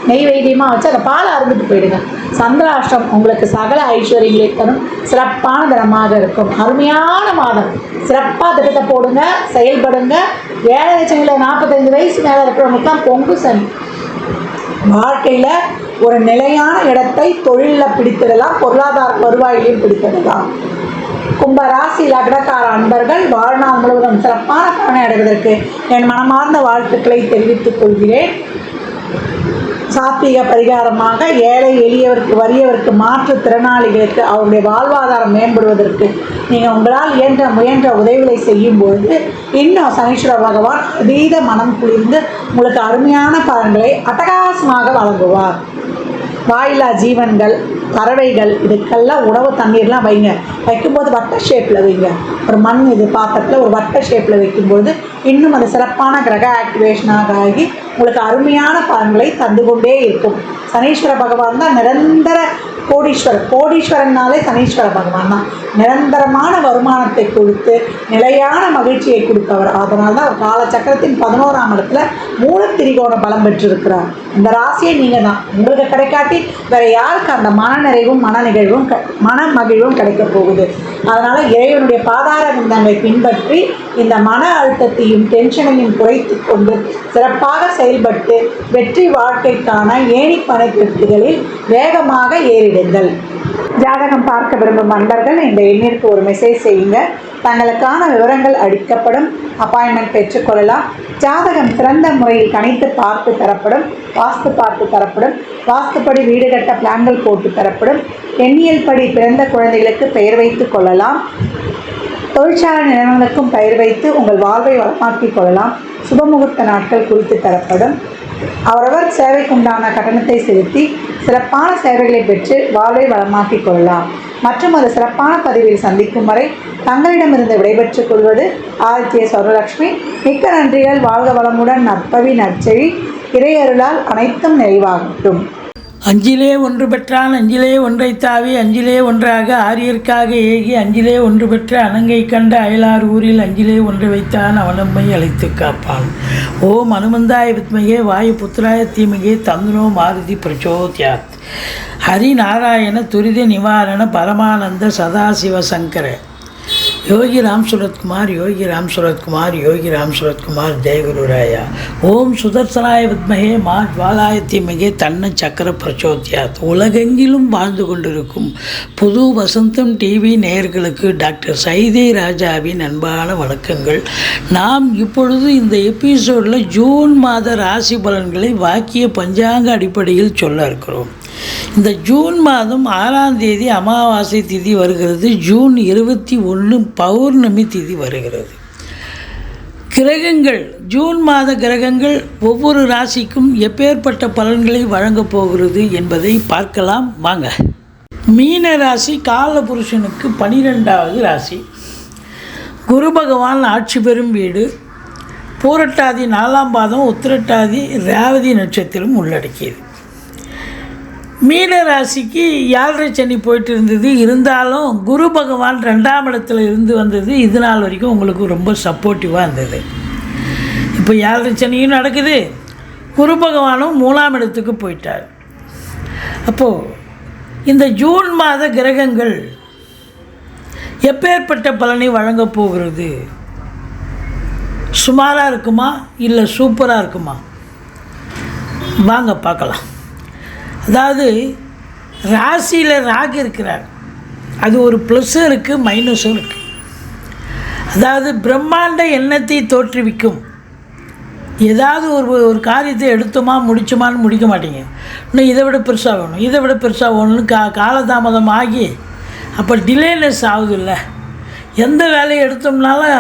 நெய்வேத்தியமாக வச்சு அந்த பாலை அருந்துட்டு போயிடுங்க. சந்திராஷ்டம் உங்களுக்கு சகல ஐஸ்வர்யங்களை தரும் சிறப்பான தினமாக இருக்கும். அருமையான மாதம். சிறப்பாக திட்டத்தை போடுங்க, செயல்படுங்க. 7 சனியில் 45 வயசு மேலே இருக்கிறவங்களுக்கு தான் பொங்கு சனி. வாழ்க்கையில் ஒரு நிலையான இடத்தை தொழிலில் பிடித்திடலாம், பொருளாதார வருவாயிலையும் பிடித்திடலாம். கும்பராசி லக்னக்கார அன்பர்கள் வாழ்நாள் முழுவதும் சிறப்பான பலனை அடைவதற்கு என் மனமார்ந்த வாழ்த்துக்களை தெரிவித்துக் கொள்கிறேன். சாத்திக பரிகாரமாக ஏழை எளியவருக்கு வறியவருக்கு மாற்றுத்திறனாளிகளுக்கு அவருடைய வாழ்வாதாரம் மேம்படுவதற்கு நீங்கள் உங்களால் முயன்ற உதவிகளை செய்யும்பொழுது இன்னும் சனீஸ்வர பகவான் அதீத மனம் குளிர்ந்து உங்களுக்கு அருமையான பலன்களை அட்டகாசமாக வழங்குவார். வாயில்லா ஜீவன்கள், பறவைகள், இதுக்கெல்லாம் உணவு தண்ணீர்லாம் வைங்க. வைக்கும்போது வட்ட ஷேப்பில் வைங்க. ஒரு மண் இது பாத்திரத்தில் ஒரு வட்ட ஷேப்பில் வைக்கும்போது இன்னும் அது சிறப்பான கிரக ஆக்டிவேஷனாக ஆகி உங்களுக்கு அருமையான பலன்களை தந்து கொண்டே இருக்கும். சனீஸ்வர பகவான் தான் நிரந்தர கோடீஸ்வரன்னாலே சனீஸ்வர பகவான் தான் நிரந்தரமான வருமானத்தை கொடுத்து நிலையான மகிழ்ச்சியை கொடுத்தவர். அதனால தான் அவர் காலச்சக்கரத்தின் 11ஆம் இடத்துல மூலத்திரிகோண பலம் பெற்றிருக்கிறார். இந்த ராசியை நீங்கள் தான். உங்களுக்கு கிடைக்காட்டி வேறு யாருக்கு அந்த மன நிறைவும் மன நிகழ்வும் மன மகிழ்வும் கிடைக்கப் போகுது. அதனால் இறைவனுடைய பாதார விந்தங்களை பின்பற்றி இந்த மன அழுத்தத்தையும் டென்ஷனையும் குறைத்து கொண்டு சிறப்பாக செயல்பட்டு வெற்றி வாழ்க்கைக்கான ஏணி பணித்திட்டங்களில் வேகமாக ஏறிடுங்கள். ஜாதகம் பார்க்க விரும்பும் நண்பர்கள் இந்த எண்ணிற்கு ஒரு மெசேஜ் செய்யுங்க. தங்களுக்கான விவரங்கள் அளிக்கப்படும். அப்பாயின்மெண்ட் பெற்றுக்கொள்ளலாம். ஜாதகம் சிறந்த முறையில் கணித்து பார்த்து தரப்படும். வாஸ்து பார்த்து தரப்படும். வாஸ்துப்படி வீடு கட்ட பிளான்கள் போட்டு தரப்படும். எண்ணியல் படி பிறந்த குழந்தைகளுக்கு பெயர் வைத்து கொள்ளலாம். தொழிற்சாலை நிறுவனங்களுக்கும் பெயர் வைத்து உங்கள் வாழ்வை வளமாக்கிக் கொள்ளலாம். சுபமுகூர்த்த நாட்கள் குறித்து தரப்படும். அவரவர் சேவைக்குண்டான கட்டணத்தை செலுத்தி சிறப்பான சேவைகளை பெற்று வாழ்வை வளமாக்கிக் கொள்ளலாம். மற்றும் அது சிறப்பான பதிவில் சந்திக்கும் வரை தங்களிடமிருந்து விடைபெற்றுக் கொள்வது ஆதித்ய சௌரலட்சுமி. மிக்க நன்றிகள். வாழ்க வளமுடன். நற்பவி நற்செவி. இறையருளால் அனைத்தும் நிறைவாகட்டும். அஞ்சிலே ஒன்று பெற்றான் அஞ்சிலே ஒன்றை தாவி அஞ்சிலே ஒன்றாக ஆரியர்க்காக ஏகி அஞ்சிலே ஒன்று பெற்ற அனங்கை கண்ட அயலார் ஊரில் அஞ்சிலே ஒன்று வைத்தான் அவனம்மை அழைத்து காப்பான். ஓம் அனுமந்தாய வித்மகே வாயு புத்திராய தீமகே தந்துனோ மாருதி பிரச்சோத்யாத். ஹரிநாராயண துரித நிவாரண பரமானந்த சதாசிவ சங்கர. யோகி ராம் சுரத்குமார் யோகி ராம் சுரத்குமார் யோகி ராம் சுரத்குமார் ஜெயகுருராயா. ஓம் சுதர்சனாய வித்மகே மா ஜுவாலாய தீமகே தன்ன சக்கர பிரச்சோத்யாத். உலகெங்கிலும் வாழ்ந்து கொண்டிருக்கும் புது வசந்தம் டிவி நேயர்களுக்கு டாக்டர் சைதை ராஜாவின் அன்பான வணக்கங்கள். நாம் இப்பொழுது இந்த எபிசோடில் ஜூன் மாத ராசி பலன்களை வாக்கிய பஞ்சாங்க அடிப்படையில் சொல்ல இருக்கிறோம். இந்த ஜூன் மாதம் 6ஆம் தேதி அமாவாசை திதி வருகிறது. ஜூன் 21 பௌர்ணமி திதி வருகிறது. கிரகங்கள், ஜூன் மாத கிரகங்கள் ஒவ்வொரு ராசிக்கும் எப்பேற்பட்ட பலன்களை வழங்கப் போகிறது என்பதை பார்க்கலாம் வாங்க. மீன ராசி காலபுருஷனுக்கு 12வது ராசி. குரு பகவான் ஆட்சி பெறும் வீடு. பூரட்டாதி 4ஆம் பாதம் உத்திரட்டாதி ரேவதி நட்சத்திரம் உள்ளடக்கியது. மீன ராசிக்கு 7.5 சனி போயிட்டு இருந்தது. இருந்தாலும் குரு பகவான் 2ஆம் இடத்துல இருந்து வந்தது இது நாள் வரைக்கும் உங்களுக்கு ரொம்ப சப்போர்ட்டிவாக இருந்தது. இப்போ 7.5 சனியும் நடக்குது. குரு பகவானும் 3ஆம் இடத்துக்கு போயிட்டார். அப்போது இந்த ஜூன் மாத கிரகங்கள் எப்பேற்பட்ட பலனை வழங்கப் போகிறது? சுமாராக இருக்குமா இல்லை சூப்பராக இருக்குமா? வாங்க பார்க்கலாம். அதாவது ராசியில் ராகு இருக்கிறார். அது ஒரு ப்ளஸ்ஸும் இருக்குது மைனஸும் இருக்குது. அதாவது பிரம்மாண்ட எண்ணத்தை தோற்றுவிக்கும். ஏதாவது ஒரு காரியத்தை எடுத்தோமா முடிச்சோமான்னு முடிக்க மாட்டீங்க. இன்னும் இதை விட பெருசாக வேணும், இதை விட பெருசாக வேணும்னு காலதாமதம் ஆகி அப்போ டிலேனஸ் ஆகுது. இல்லை, எந்த வேலையை எடுத்தோம்னாலும்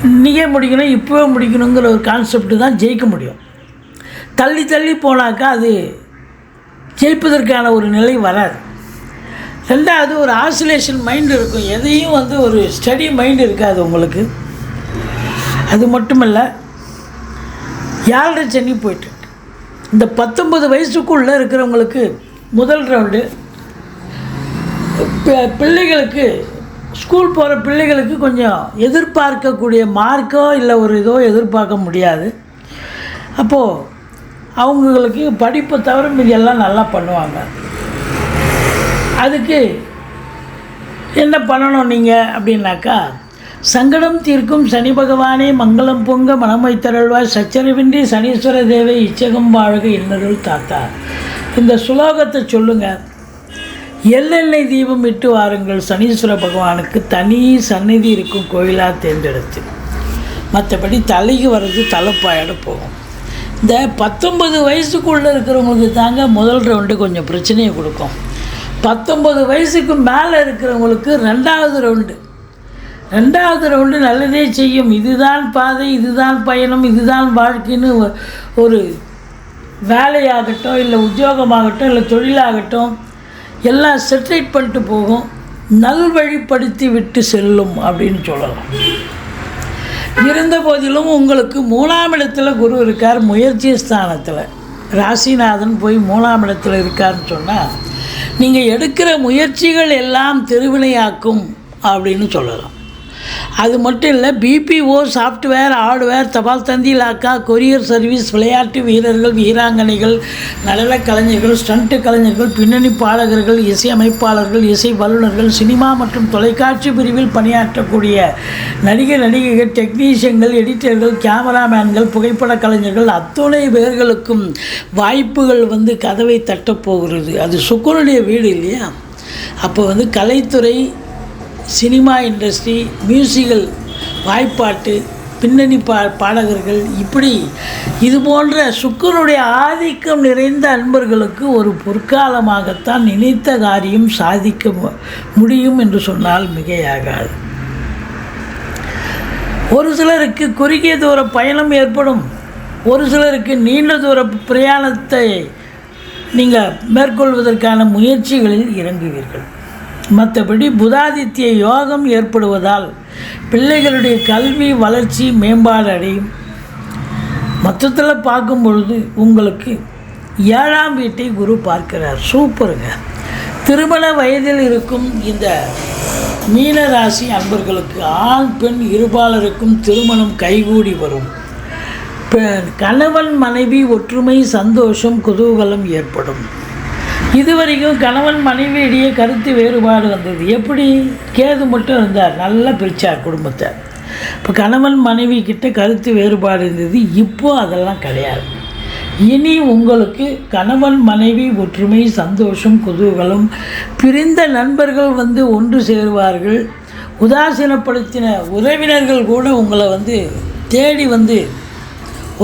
இன்றைக்கே முடிக்கணும், இப்போவே முடிக்கணுங்கிற ஒரு கான்செப்ட் தான் ஜெயிக்க முடியும். தள்ளி தள்ளி போனாக்கா அது ஜெயிப்பதற்கான ஒரு நிலை வராது. ரெண்டாவது, ஒரு ஆசிலேஷன் மைண்டு இருக்கும். எதையும் ஒரு ஸ்டடி மைண்டு இருக்காது உங்களுக்கு. அது மட்டும் இல்லை, 7.5 சனி போயிட்டு இந்த 19 வயசுக்குள்ளே இருக்கிறவங்களுக்கு முதல் ரவுண்டு. பிள்ளைகளுக்கு ஸ்கூல் போகிற பிள்ளைகளுக்கு கொஞ்சம் எதிர்பார்க்கக்கூடிய மார்க்கோ இல்லை ஒரு இதோ எதிர்பார்க்க முடியாது. அப்போது அவங்களுக்கு படிப்பை தவிர மீதி எல்லாம் நல்லா பண்ணுவாங்க. அதுக்கு என்ன பண்ணணும் நீங்கள் அப்படின்னாக்கா, சங்கடம் தீர்க்கும் சனி பகவானே மங்களம் பொங்க மனமை தருள்வாய், சச்சரவின்றி சனீஸ்வர தேவை இச்சகம் வாழ்க இன்னருள் தாத்தா. இந்த சுலோகத்தை சொல்லுங்கள். எள்ளெண்ணெய் தீபம் இட்டு வாருங்கள், சனீஸ்வர பகவானுக்கு தனி சந்நிதி இருக்கும் கோயிலாக தேர்ந்தெடுத்து. மற்றபடி தலைக்கு வர்றது தலைப்பாயோட போகும். இந்த 19 வயசுக்குள்ளே இருக்கிறவங்களுக்கு தாங்க முதல் ரவுண்டு கொஞ்சம் பிரச்சனையை கொடுக்கும். 19 வயசுக்கு மேலே இருக்கிறவங்களுக்கு ரெண்டாவது ரவுண்டு நல்லதே செய்யும். இதுதான் பாதை, இதுதான் பயணம், இதுதான் வாழ்க்கைன்னு ஒரு வேலையாகட்டும், இல்லை உத்தியோகமாகட்டும், இல்லை தொழிலாகட்டும், எல்லாம் செட்டில் பண்ணிட்டு போகும். நல்வழிப்படுத்தி விட்டு செல்லும் அப்படின்னு சொல்லலாம். இருந்த போதிலும் உங்களுக்கு 3ஆம் இடத்துல குரு இருக்கார், முயற்சி ஸ்தானத்தில். ராசிநாதன் போய் 3ஆம் இடத்துல இருக்காருன்னு சொன்னால் நீங்கள் எடுக்கிற முயற்சிகள் எல்லாம் திருவினையாக்கும் அப்படின்னு சொல்லலாம். அது மட்டும் இல்லை, பிபிஓ, சாஃப்ட்வேர், ஹார்ட்வேர், தபால் தந்தி இலாக்கா, கொரியர் சர்வீஸ், விளையாட்டு வீரர்கள், வீராங்கனைகள், நடன கலைஞர்கள், ஸ்டண்ட்டு கலைஞர்கள், பின்னணி பாடகர்கள், இசை அமைப்பாளர்கள், இசை வல்லுநர்கள், சினிமா மற்றும் தொலைக்காட்சி பிரிவில் பணியாற்றக்கூடிய நடிகைகள், டெக்னீஷியன்கள், எடிட்டர்கள், கேமராமேன்கள், புகைப்பட கலைஞர்கள், அத்துணை பேர்களுக்கும் வாய்ப்புகள் கதவை தட்டப்போகிறது. அது சுக்கிரனுடைய வீடு இல்லையா? அப்போ கலைத்துறை, சினிமா இண்டஸ்ட்ரி, மியூசிக்கல், வாய்ப்பாட்டு, பின்னணி பாடகர்கள், இப்படி இது போன்ற சுக்கிரனுடைய ஆதிக்கம் நிறைந்த அன்பர்களுக்கு ஒரு பொற்காலமாகத்தான் நினைத்த காரியம் சாதிக்க முடியும் என்று சொன்னால் மிகையாகாது. ஒரு சிலருக்கு குறுகிய தூர பயணம் ஏற்படும், ஒரு சிலருக்கு நீண்ட தூர பிரயாணத்தை நீங்கள் மேற்கொள்வதற்கான முயற்சிகளில் இறங்குவீர்கள். மற்றபடி புதாதித்ய யோகம் ஏற்படுவதால் பிள்ளைகளுடைய கல்வி வளர்ச்சி மேம்பாடு அடையும். மொத்தத்தில் பார்க்கும் பொழுது உங்களுக்கு 7ஆம் வீட்டை குரு பார்க்கிறார். சூப்பருங்க. திருமண வயதில் இருக்கும் இந்த மீன ராசி அன்பர்களுக்கு ஆண் பெண் இருபாலருக்கும் திருமணம் கைகூடி வரும். கணவன் மனைவி ஒற்றுமை, சந்தோஷம், குதூகலம் ஏற்படும். இதுவரைக்கும் கணவன் மனைவி இடையே கருத்து வேறுபாடு வந்தது. எப்படி? கேது மட்டும் இருந்தார், நல்லா பிரித்தார் குடும்பத்தை. இப்போ கணவன் மனைவி கிட்ட கருத்து வேறுபாடு இருந்தது, இப்போது அதெல்லாம் கிடையாது. இனி உங்களுக்கு கணவன் மனைவி ஒற்றுமை, சந்தோஷம், குதூகலம், பிரிந்த நண்பர்கள் ஒன்று சேருவார்கள். உதாசீனப்படுத்தின உறவினர்கள் கூட உங்களை தேடி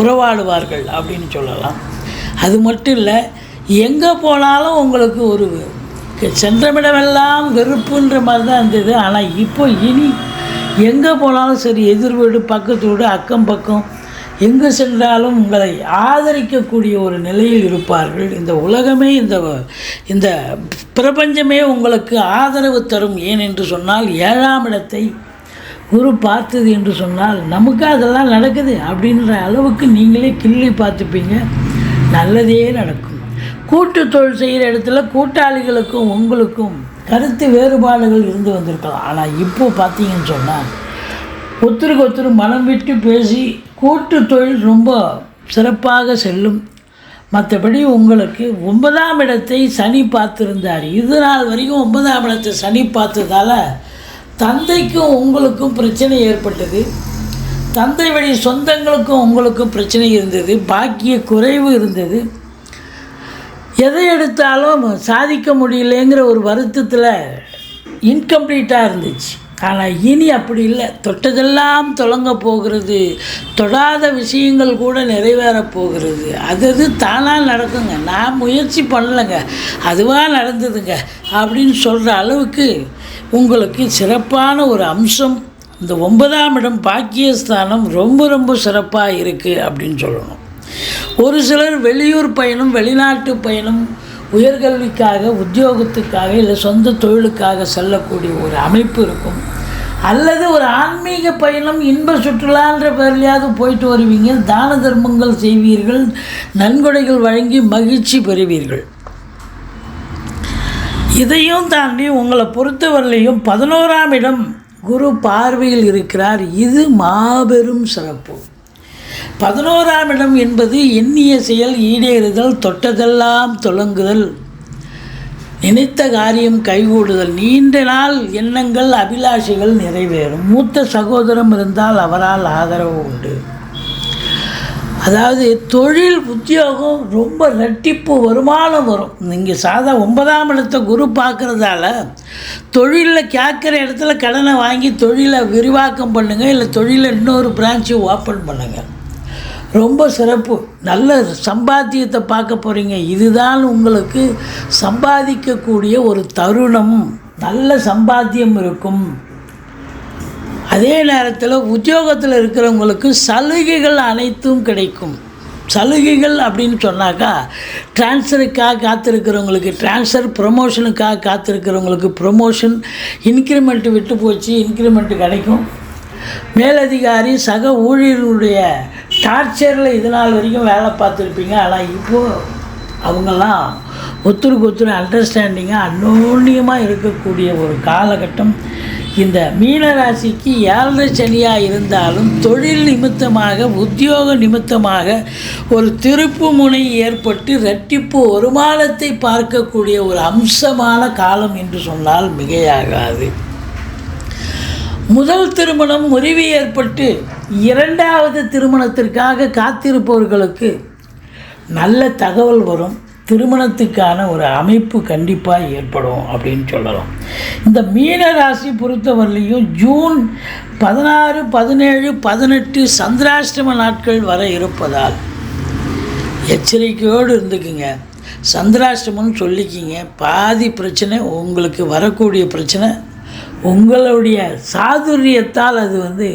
உறவாடுவார்கள் அப்படின்னு சொல்லலாம். அது மட்டும் இல்லை, எங்கே போனாலும் உங்களுக்கு ஒரு சென்றமிடமெல்லாம் வெறுப்புன்ற மாதிரி தான் இருந்தது. ஆனால் இப்போ இனி எங்கே போனாலும் சரி, எதிர் வீடு, பக்கத்து வீடு, அக்கம் பக்கம், எங்கே சென்றாலும் உங்களை ஆதரிக்கக்கூடிய ஒரு நிலையில் இருப்பார்கள். இந்த உலகமே, இந்த பிரபஞ்சமே உங்களுக்கு ஆதரவு தரும். ஏன் என்று சொன்னால் 7ஆம் இடத்தை குரு பார்த்தது என்று சொன்னால் நமக்கு அதெல்லாம் நடக்குது அப்படின்ற அளவுக்கு நீங்களே கிள்ளி பார்த்துப்பீங்க. நல்லதே நடக்கும். கூட்டு தொழில் செய்கிற இடத்துல கூட்டாளிகளுக்கும் உங்களுக்கும் கருத்து வேறுபாடுகள் இருந்து வந்திருக்கலாம். ஆனால் இப்போ பார்த்தீங்கன்னு சொன்னால் ஒருத்தருக்கு ஒருத்தர் மனம் விட்டு பேசி கூட்டு தொழில் ரொம்ப சிறப்பாக செல்லும். மற்றபடி உங்களுக்கு 9ஆம் இடத்தை சனி பார்த்துருந்தார். இது நாள் வரைக்கும் 9ஆம் இடத்தை சனி பார்த்ததால் தந்தைக்கும் உங்களுக்கும் பிரச்சனை ஏற்பட்டது. தந்தை வழி சொந்தங்களுக்கும் உங்களுக்கும் பிரச்சனை இருந்தது. பாக்கிய குறைவு இருந்தது. எதை எடுத்தாலும் சாதிக்க முடியலைங்கிற ஒரு வருத்தத்தில் இன்கம்ப்ளீட்டாக இருந்துச்சு. ஆனால் இனி அப்படி இல்லை. தொட்டதெல்லாம் தொடங்க போகிறது, தொடாத விஷயங்கள் கூட நிறைவேறப் போகிறது. அது தானாக நடக்குங்க, நான் முயற்சி பண்ணலைங்க, அதுவாக நடந்ததுங்க அப்படின்னு சொல்கிற அளவுக்கு உங்களுக்கு சிறப்பான ஒரு அம்சம் இந்த 9ஆம் இடம் பாக்கியஸ்தானம் ரொம்ப ரொம்ப சிறப்பாக இருக்குது அப்படின்னு சொல்லணும். ஒரு சிலர் வெளியூர் பயணம், வெளிநாட்டு பயணம், உயர்கல்விக்காக, உத்தியோகத்துக்காக, இல்லை சொந்த தொழிலுக்காக செல்லக்கூடிய ஒரு அமைப்பு இருக்கும். அல்லது ஒரு ஆன்மீக பயணம், இன்ப சுற்றுலான்ற பேர்லையாவது போயிட்டு வருவீங்க. தான தர்மங்கள் செய்வீர்கள், நன்கொடைகள் வழங்கி மகிழ்ச்சி பெறுவீர்கள். இதையும் தாண்டி உங்களை பொறுத்தவரையிலையும் 11ஆம் இடம் குரு பார்வையில் இருக்கிறார். இது மாபெரும் சிறப்பு. 11ஆம் இடம் என்பது எண்ணிய செயல் ஈடேறுதல், தொட்டதெல்லாம் தொடங்குதல், நினைத்த காரியம் கைகூடுதல், நீண்ட நாள் எண்ணங்கள் அபிலாஷைகள் நிறைவேறும். மூத்த சகோதரம் இருந்தால் அவரால் ஆதரவு உண்டு. அதாவது தொழில் உத்தியோகம் ரொம்ப ரெட்டிப்பு வருமானம் வரும். நீங்கள் 9ஆம் இடத்தை குரு பார்க்குறதால தொழிலில் கேட்குற இடத்துல கடனை வாங்கி தொழிலை விரிவாக்கம் பண்ணுங்கள், இல்லை தொழிலை இன்னொரு பிரான்ச்சு ஓப்பன் பண்ணுங்கள். ரொம்ப சிறப்பு. நல்ல சம்பாத்தியத்தை பார்க்க போகிறீங்க. இதுதான் உங்களுக்கு சம்பாதிக்கக்கூடிய ஒரு தருணம். நல்ல சம்பாத்தியம் இருக்கும். அதே நேரத்தில் உத்தியோகத்தில் இருக்கிறவங்களுக்கு சலுகைகள் அனைத்தும் கிடைக்கும். சலுகைகள் அப்படின்னு சொன்னாக்கா, ட்ரான்ஸ்ஃபருக்காக காத்திருக்கிறவங்களுக்கு ட்ரான்ஸ்ஃபர், ப்ரொமோஷனுக்காக காத்திருக்கிறவங்களுக்கு ப்ரொமோஷன், இன்க்ரிமெண்ட்டு விட்டு போச்சு இன்க்ரிமெண்ட்டு கிடைக்கும். மேலதிகாரி சக ஊழியர்களுடைய டார்ச்சரில் இது நாள் வரைக்கும் வேலை பார்த்துருப்பீங்க. ஆனால் இப்போது அவங்கெல்லாம் ஒருத்தருக்கு ஒருத்தர் அண்டர்ஸ்டாண்டிங்காக அந்யோன்யமாக இருக்கக்கூடிய ஒரு காலகட்டம். இந்த மீனராசிக்கு 7 சனியாக இருந்தாலும் தொழில் நிமித்தமாக, உத்தியோக நிமித்தமாக ஒரு திருப்பு முனை ஏற்பட்டு இரட்டிப்பு வருமானத்தை பார்க்கக்கூடிய ஒரு அம்சமான காலம் என்று சொன்னால் மிகையாகாது. முதல் திருமணம் முறிவு ஏற்பட்டு 2வது திருமணத்திற்காக காத்திருப்பவர்களுக்கு நல்ல தகவல் வரும். திருமணத்துக்கான ஒரு அமைப்பு கண்டிப்பாக ஏற்படும் அப்படின்னு சொல்லலாம். இந்த மீனராசி பொறுத்தவரையிலையும் ஜூன் 16, 17, 18 சந்திராஷ்டம நாட்கள் வர இருப்பதால் எச்சரிக்கையோடு இருந்துக்குங்க. சந்திராஷ்டமம்னு சொல்லிக்கிங்க. பாதி பிரச்சனை உங்களுக்கு வரக்கூடிய பிரச்சனை உங்களுடைய சாதுரியத்தால் அது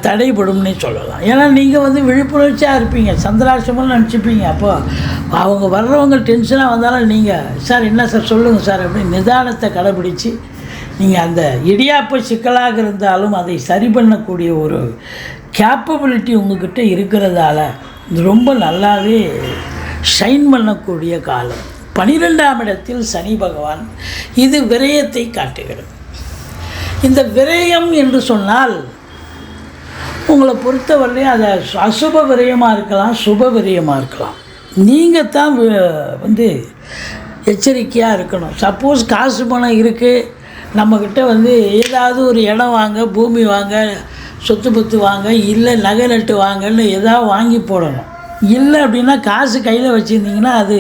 தடைப்படும்னே சொல்லலாம். ஏன்னா நீங்கள் விழிப்புணர்ச்சியாக இருப்பீங்க, சந்திராஷ்டமம்னு நினச்சிப்பீங்க. அப்போது அவங்க வர்றவங்க டென்ஷனாக வந்தாலும் நீங்கள் சார் என்ன சார் சொல்லுங்கள் சார் அப்படின்னு நிதானத்தை கடைப்பிடிச்சு நீங்கள் அந்த இடியாப்ப சிக்கலாக இருந்தாலும் அதை சரி பண்ணக்கூடிய ஒரு கேப்பபிலிட்டி உங்கள்கிட்ட இருக்கிறதால ரொம்ப நல்லாவே ஷைன் பண்ணக்கூடிய காலம். 12ஆம் இடத்தில் சனி பகவான், இது விரயத்தை காட்டுகிறது. இந்த விரயம் என்று சொன்னால் உங்களை பொறுத்தவரை அது அசுப விரயமாக இருக்கலாம், சுப விரயமாக இருக்கலாம். நீங்கள் தான் எச்சரிக்கையாக இருக்கணும். சப்போஸ் காசு பணம் இருக்குது நம்மக்கிட்ட ஏதாவது ஒரு இடம் வாங்க, பூமி வாங்க, சொத்து பத்து வாங்க, இல்லை நகை நட்டு வாங்கன்னு ஏதாவது வாங்கி போடணும். இல்லை அப்படின்னா காசு கையில் வச்சுருந்தீங்கன்னா அது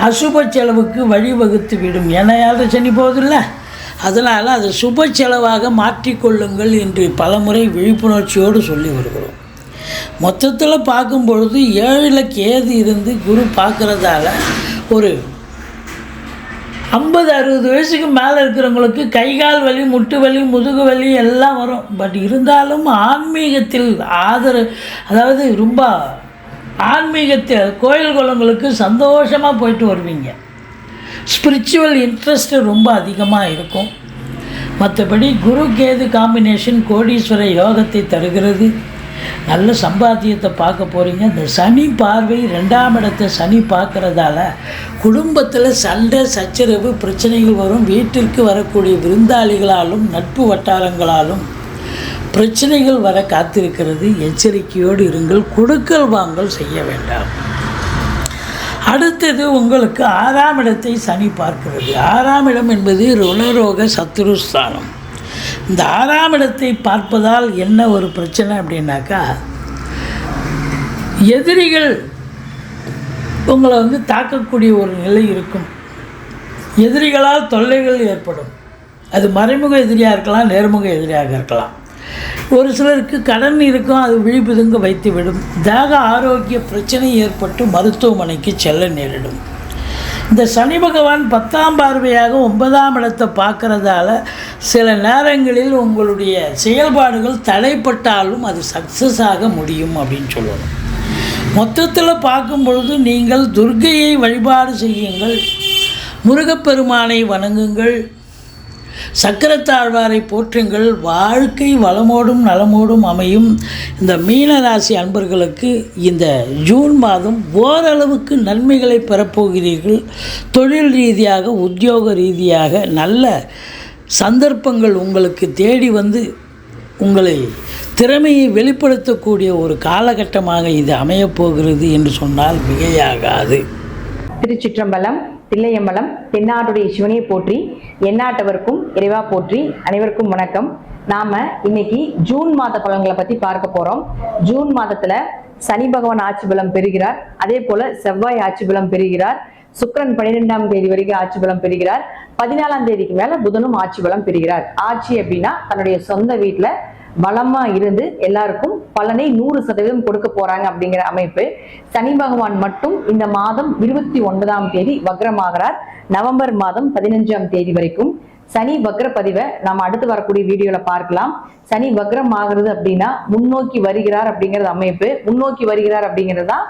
அசுப செலவுக்கு வழிவகுத்து விடும். ஏன்னா 7 சனி போகுதில்ல, அதனால் அதை சுப செலவாக மாற்றிக்கொள்ளுங்கள் என்று பலமுறை விழிப்புணர்ச்சியோடு சொல்லி வருகிறோம். மொத்தத்தில் பார்க்கும் பொழுது 7ல் கேது இருந்து குரு பார்க்குறதால ஒரு 50-60 வயசுக்கு மேலே இருக்கிறவங்களுக்கு கைகால் வலி, முட்டு வலி, முதுகு வலி எல்லாம் வரும். பட் இருந்தாலும் ஆன்மீகத்தில் அதாவது ரொம்ப ஆன்மீகத்தில் கோயில் குளங்களுக்கு சந்தோஷமாக போயிட்டு வருவீங்க. ஸ்பிரிச்சுவல் இன்ட்ரெஸ்ட்டு ரொம்ப அதிகமாக இருக்கும். மற்றபடி குரு கேது காம்பினேஷன் கோடீஸ்வர யோகத்தை தருகிறது. நல்ல சம்பாத்தியத்தை பார்க்க போகிறீங்க. இந்த சனி பார்வை 2ஆம் இடத்தை சனி பார்க்குறதால குடும்பத்தில் சண்டை சச்சரவு பிரச்சனைகள் வரும். வீட்டிற்கு வரக்கூடிய விருந்தாளிகளாலும் நட்பு வட்டாரங்களாலும் பிரச்சனைகள் வர காத்திருக்கிறது. எச்சரிக்கையோடு இருங்கள். கொடுக்கல் வாங்கல் செய்ய வேண்டாம். அடுத்தது உங்களுக்கு 6ஆம் இடத்தை சனி பார்க்கிறது. 6ஆம் இடம் என்பது ருணரோக சத்துருஸ்தானம். இந்த 6ஆம் இடத்தை பார்ப்பதால் என்ன ஒரு பிரச்சனை அப்படின்னாக்கா, எதிரிகள் உங்களை தாக்கக்கூடிய ஒரு நிலை இருக்கும். எதிரிகளால் தொல்லைகள் ஏற்படும். அது மறைமுக எதிரியாக இருக்கலாம், நேர்முக எதிரியாக இருக்கலாம். ஒரு சிலருக்கு கடன் இருக்கும், அது விழிப்புதுங்க வைத்துவிடும். தேக ஆரோக்கிய பிரச்சனை ஏற்பட்டு மருத்துவமனைக்கு செல்ல நேரிடும். இந்த சனி பகவான் 10ஆம் பார்வையாக 9ஆம் இடத்தை பார்க்குறதால சில நேரங்களில் உங்களுடைய செயல்பாடுகள் தடைப்பட்டாலும் அது சக்ஸஸ் ஆக முடியும் அப்படின்னு சொல்லணும். மொத்தத்தில் பார்க்கும் பொழுது நீங்கள் துர்க்கையை வழிபாடு செய்யுங்கள், முருகப்பெருமானை வணங்குங்கள், சக்கரத்தாழ்வாரை போற்றுங்கள். வாழ்க்கை வளமோடும் நலமோடும் அமையும். இந்த மீனராசி அன்பர்களுக்கு இந்த ஜூன் மாதம் ஓரளவுக்கு நன்மைகளை பெறப்போகிறீர்கள். தொழில் ரீதியாக, உத்தியோக ரீதியாக நல்ல சந்தர்ப்பங்கள் உங்களுக்கு தேடி வந்து உங்களை திறமையை வெளிப்படுத்தக்கூடிய ஒரு காலகட்டமாக இது அமையப்போகிறது என்று சொன்னால் மிகையாகாது. திருச்சிற்றம்பலம், தில்லையம்பலம், தென்னாடுடைய சிவனையை போற்றி, எந்நாட்டவருக்கும் இறைவா போற்றி. அனைவருக்கும் வணக்கம். நாம இன்னைக்கு ஜூன் மாத பலன்களை பத்தி பார்க்க போறோம். ஜூன் மாதத்துல சனி பகவான் ஆட்சி பலம் பெறுகிறார். அதே போல செவ்வாய் ஆட்சி பலம் பெறுகிறார். சுக்கிரன் 12ஆம் தேதி வரைக்கும் ஆட்சி பலம் பெறுகிறார். 14ஆம் தேதிக்கு மேல புதனும் ஆட்சி பலம் பெறுகிறார். ஆட்சி அப்படின்னா தன்னுடைய சொந்த வீட்டுல பலமா இருந்து எல்லாருக்கும் பலனை 100% கொடுக்க போறாங்க அப்படிங்கிற அமைப்பு. சனி பகவான் மட்டும் இந்த மாதம் 29ஆம் தேதி வக்ரமாகிறார். நவம்பர் மாதம் 15ஆம் தேதி வரைக்கும் சனி வக்ர பதிவை நாம் அடுத்து வரக்கூடிய வீடியோல பார்க்கலாம். சனி வக்ரம் ஆகிறது அப்படின்னா முன்னோக்கி வருகிறார் அப்படிங்கிறது அமைப்பு. முன்னோக்கி வருகிறார் அப்படிங்கிறது தான்